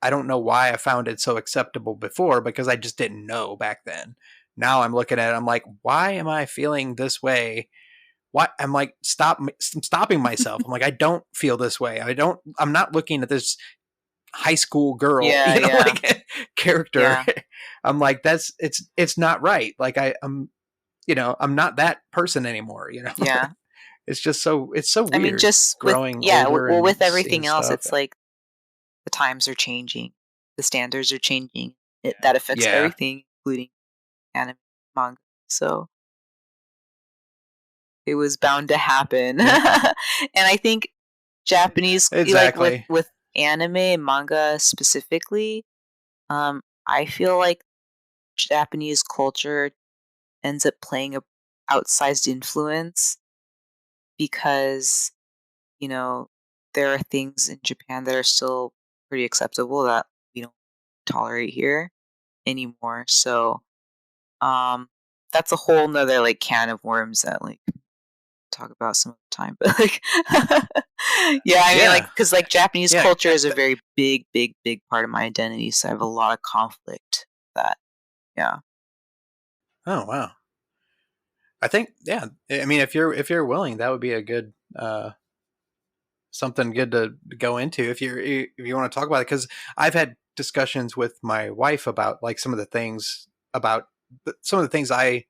I don't know why I found it so acceptable before because I just didn't know back then. Now I'm looking at it, I'm like, why am I feeling this way? What I'm like, stopping myself. I'm like, I don't feel this way. I'm not looking at this high school girl, Yeah, yeah. like character. Yeah. I'm like, it's not right. Like I'm not that person anymore. Yeah. It's so I mean, weird just with growing yeah, older well, and with seeing everything else, stuff. it's like the times are changing, the standards are changing. That affects Yeah, everything, including anime, manga. So it was bound to happen. yeah, And I think Japanese, like exactly. with anime and manga specifically, I feel like Japanese culture ends up playing a outsized influence because you know, there are things in Japan that are still pretty acceptable that we don't tolerate here anymore. So, um, that's a whole nother like can of worms that like talk about some other time. But like, yeah, I mean, like, Yeah, because like Japanese yeah. culture is a very big, big, big part of my identity. So I have a lot of conflict with that. Yeah. Oh wow. I think yeah. I mean, if you're willing, that would be a good something good to go into if you want to talk about it, because I've had discussions with my wife about like some of the things I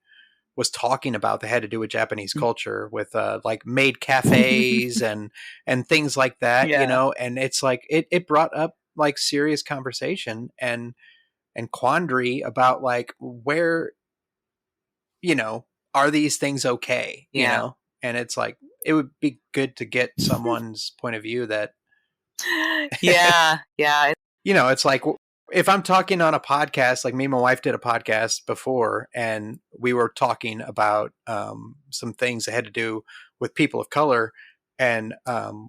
was talking about that had to do with Japanese culture, with like maid cafes and things like that, Yeah. and it's like it brought up like serious conversation and quandary about like where, you know are these things okay, Yeah. and it's like it would be good to get someone's point of view that Yeah. Yeah. it's like if I'm talking on a podcast, like me and my wife did a podcast before, and we were talking about some things that had to do with people of color. And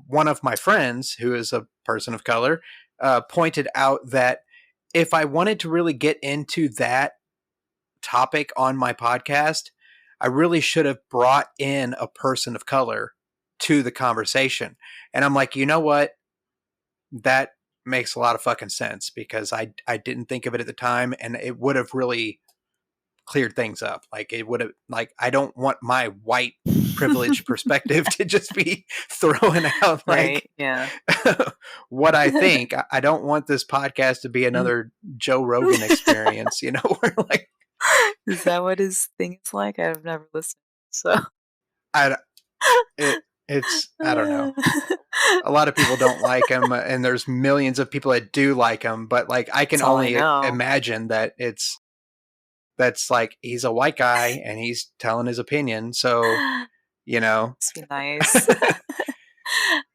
one of my friends, who is a person of color, pointed out that if I wanted to really get into that topic on my podcast, I really should have brought in a person of color to the conversation. And I'm like, you know what? That makes a lot of fucking sense, because I didn't think of it at the time, and it would have really cleared things up. Like it would have, like, I don't want my white privileged perspective to just be throwing out Right. like Yeah. what I think. I don't want this podcast to be another Joe Rogan experience, where like Is that what his thing is like? I've never listened. So I I don't know. A lot of people don't like him, and there's millions of people that do like him, but like I can that's all I only know. imagine that that's like he's a white guy and he's telling his opinion. So, you know. Must be nice.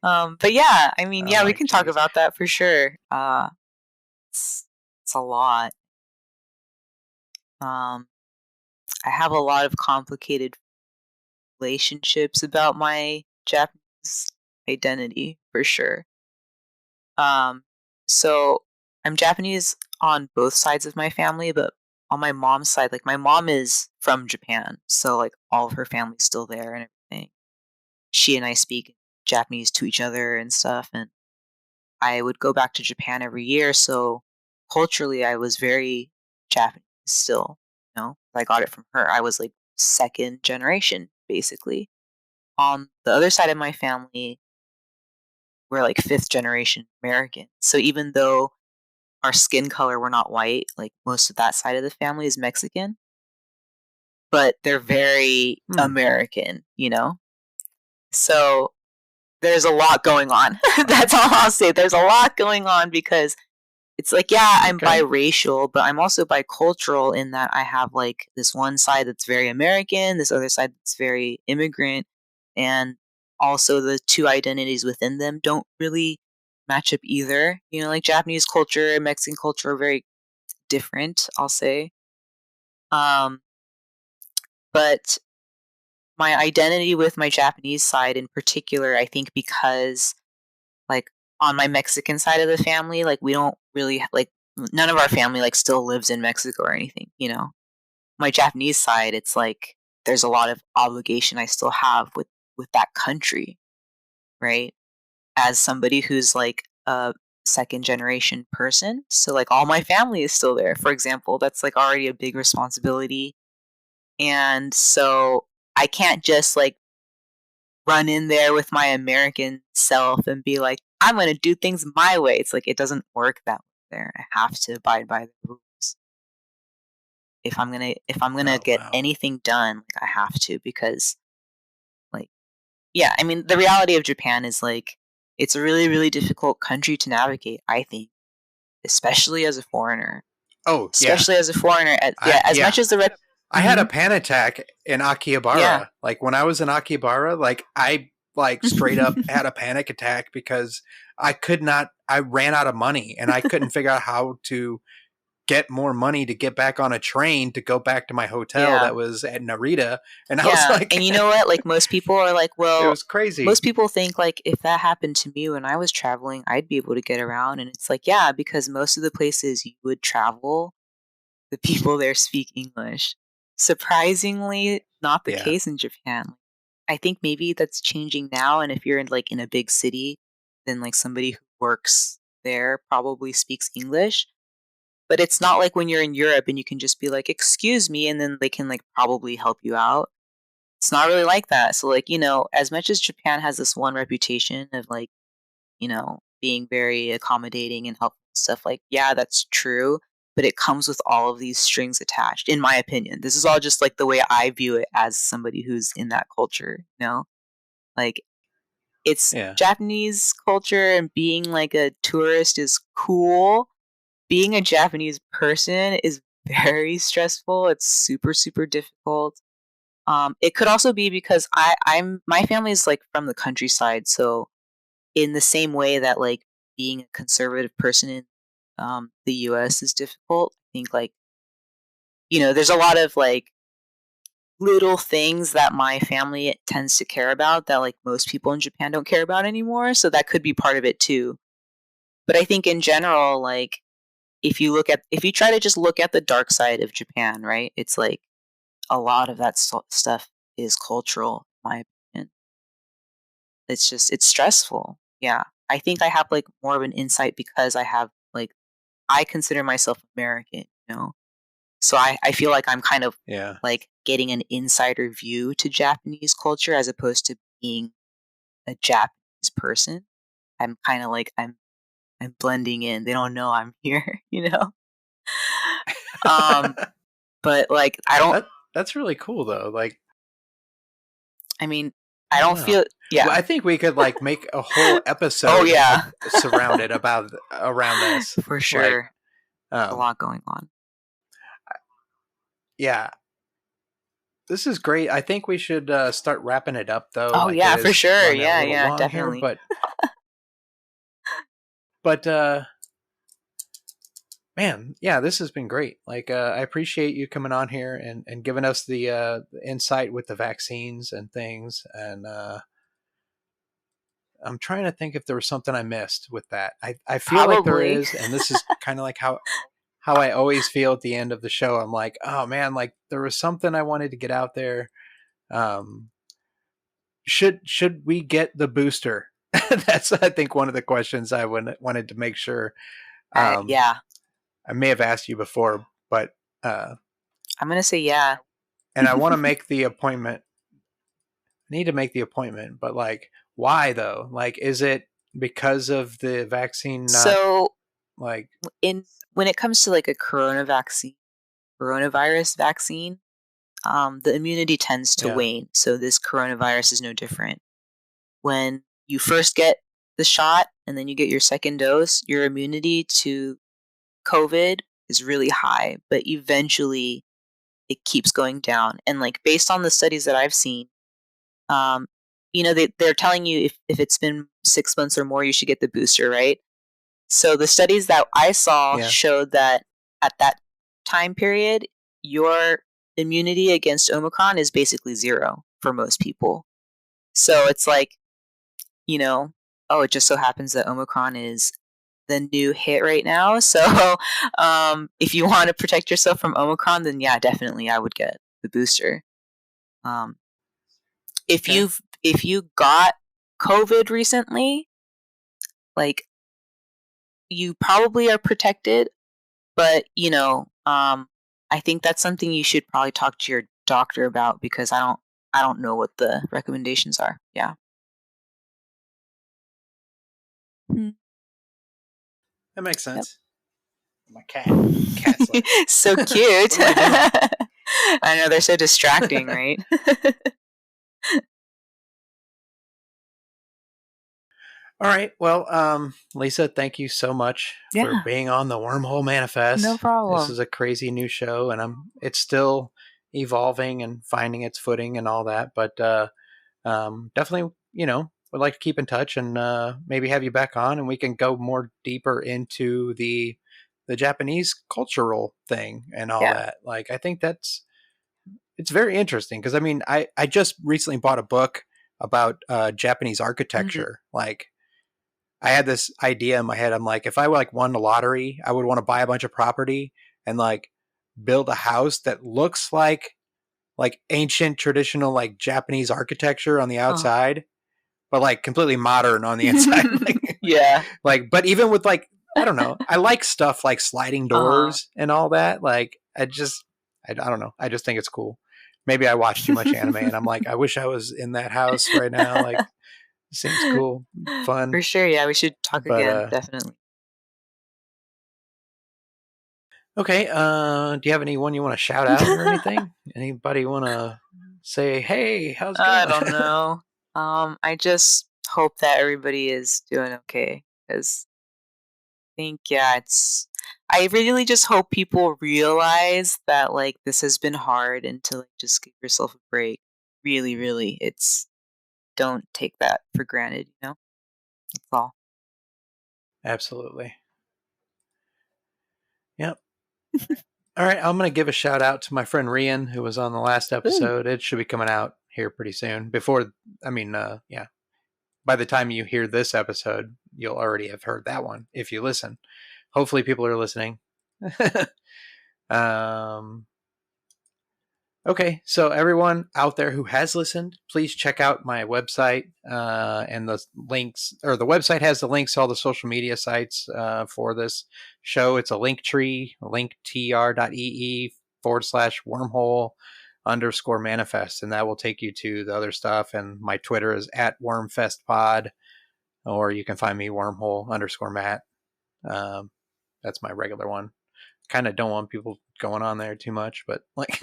But yeah, I mean, I'm yeah, we like, can talk geez. about that for sure. It's, it's a lot. Um, I have a lot of complicated relationships about my Japanese identity for sure. Um, so I'm Japanese on both sides of my family, but on my mom's side, like my mom is from Japan, so like all of her family's still there and everything. She and I speak Japanese to each other and stuff, and I would go back to Japan every year, so culturally I was very Japanese still, I got it from her. I was like second generation basically. On the other side of my family, we're like fifth generation American. So even though our skin color, we're not white, like most of that side of the family is Mexican, but they're very Hmm. American. So there's a lot going on. That's all I'll say. There's a lot going on because it's like, yeah, I'm Okay. biracial, but I'm also bicultural in that I have like this one side that's very American, this other side that's very immigrant, and also the two identities within them don't really match up either. Like Japanese culture and Mexican culture are very different, I'll say. Um, but my identity with my Japanese side in particular, I think because like on my Mexican side of the family, like we don't really like none of our family like still lives in Mexico or anything, you know. My Japanese side, it's like there's a lot of obligation I still have with that country, right? As somebody who's like a second generation person, so like all my family is still there. For example, that's like already a big responsibility, and so I can't just like run in there with my American self and be like, I'm going to do things my way. It's like it doesn't work that way there. I have to abide by the rules. If I'm gonna Oh get wow. anything done, like I have to because like yeah, I mean the reality of Japan is like it's a really, really difficult country to navigate, I think, especially as a foreigner. Oh yeah. Especially as a foreigner, I yeah, as yeah. much as the I had a Mhm. panic attack in Yeah. Akihabara. Like when I was in Akihabara, like I like straight up had a panic attack because I could not. I ran out of money and I couldn't figure out how to get more money to get back on a train to go back to my hotel Yeah. that was at Narita. And I was Yeah, like, and you know what? Like, most people are like, it well, was crazy. most people think, like, if that happened to me when I was traveling, I'd be able to get around, and it's like, yeah, because most of the places you would travel, the people there speak English. Surprisingly, not the Yeah. case in Japan. I think maybe that's changing now, and if you're in, like, in a big city, then, like, somebody who works there probably speaks English, but it's not like when you're in Europe and you can just be like, "Excuse me," and then they can, like, probably help you out. It's not really like that. So, like, you know, as much as Japan has this one reputation of like, you know, being very accommodating and helpful and stuff, like, yeah, that's true. But it comes with all of these strings attached, in my opinion. This is all just like the way I view it as somebody who's in that culture, you know? Like, it's Yeah. Japanese culture and being like a tourist is cool. Being a Japanese person is very stressful. It's super, super difficult. It could also be because I'm my family is like from the countryside, so in the same way that like being a conservative person in the U.S. is difficult, I think like you know there's a lot of like little things that my family tends to care about that like most people in Japan don't care about anymore. So that could be part of it too. But I think in general, like if you try to just look at the dark side of Japan, right? It's like a lot of that stuff is cultural, in my opinion. It's just it's stressful. Yeah. I think I have like more of an insight because I have like I consider myself American, you know. So I feel like I'm kind of Yeah. like getting an insider view to Japanese culture as opposed to being a Japanese person. I'm kind of like I'm blending in. They don't know I'm here, you know. Um but like I don't That's really cool though. Like, I mean I I don't don't know. feel Well, yeah. I think we could like make a whole Oh episode yeah. surrounded about around this. For Like, sure. A um, lot going on. yeah, this is great. I think we should start wrapping it up though. Oh Like, it yeah, for is sure. running a Yeah, little yeah, long here, definitely. but man, yeah, this has been great. Like, I appreciate you coming on here and giving us the insight with the vaccines and things. And I'm trying to think if there was something I missed with that. I feel like there Probably. is, and this is kind of like how I always feel at the end of the show. I'm like, oh man, like there was something I wanted to get out there. Um, should we get the booster? That's I think one of the questions I wanted to make sure. Um, Yeah. I may have asked you before, but uh, I'm gonna say yeah. and I want to make the appointment. I need to make the appointment, but like, why though? Like, is it because of the vaccine not So like? in when it comes to like a coronavirus vaccine, the immunity tends to Yeah, wane. So this coronavirus is no different. When you first get the shot and then you get your second dose, your immunity to COVID is really high, but eventually it keeps going down. And like based on the studies that I've seen, um, you know, they're telling you if it's been 6 months or more, you should get the booster, right? So the studies that I saw yeah, showed that at that time period, your immunity against Omicron is basically zero for most people. So it's like, you know, oh, it just so happens that Omicron is the new hit right now. So if you want to protect yourself from Omicron, then yeah, definitely I would get the booster. Um, Okay. if you got COVID recently, like you probably are protected, but I think that's something you should probably talk to your doctor about because I don't know what the recommendations are. Yeah. Mhm. That makes Yep. sense. My cat's like, So what cute. am I doing? I know they're so distracting, right? All right. Well, Lisa, thank you so much for Yeah, being on the Wormhole no Manifest. This problem. is a crazy new show, and it's still evolving and finding its footing and all that. But definitely, would like to keep in touch and maybe have you back on, and we can go more deeper into the Japanese cultural thing and all Yeah. that. Like, I think it's very interesting because I just recently bought a book about Japanese Mhm. architecture. Like, I had this idea in my head. I'm like, if I like won the lottery, I would want to buy a bunch of property and like build a house that looks like ancient traditional like Japanese architecture on the Oh. outside, but like completely modern on the inside. Yeah. But even with like, I don't know, I like stuff like sliding Uh-huh. doors and all that. Like, I don't know. I just think it's cool. Maybe I watch too much anime and I'm like, I wish I was in that house right now. Like, it seems cool, fun. For sure, yeah, we should talk But again, definitely. okay, do you have anyone you want to shout out or anything? Anybody want to say, hey, how's it I going? don't know. I just hope that everybody is doing okay because I think, yeah, I really just hope people realize that, like, this has been hard and to, like, just give yourself a break. Really, really, don't take that for granted, you know? That's all. Absolutely. Yep. All right, I'm going to give a shout out to my friend Rian, who was on the last Ooh. episode. It should be coming out here pretty soon. Yeah, by the time you hear this episode, you'll already have heard that one if you listen. Hopefully, people are listening. um, Okay, so everyone out there who has listened, please check out my website and the links, or the website has the links to all the social media sites for this show. It's a link tree, linktr.ee/wormhole underscore manifest, and that will take you to the other stuff. And my Twitter is at wormfestpod, or you can find me wormhole underscore Matt. Um, that's my regular one. Kind of don't want people going on there too much, but like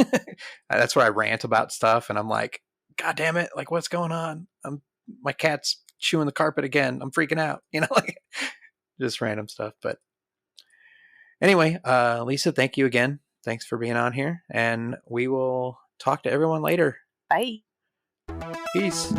that's where I rant about stuff, and I'm like, God damn it, like what's going on? My cat's chewing the carpet again. I'm freaking out, like just random stuff. But anyway, Lisa, thank you again. Thanks for being on here, and we will talk to everyone later. Bye. Peace.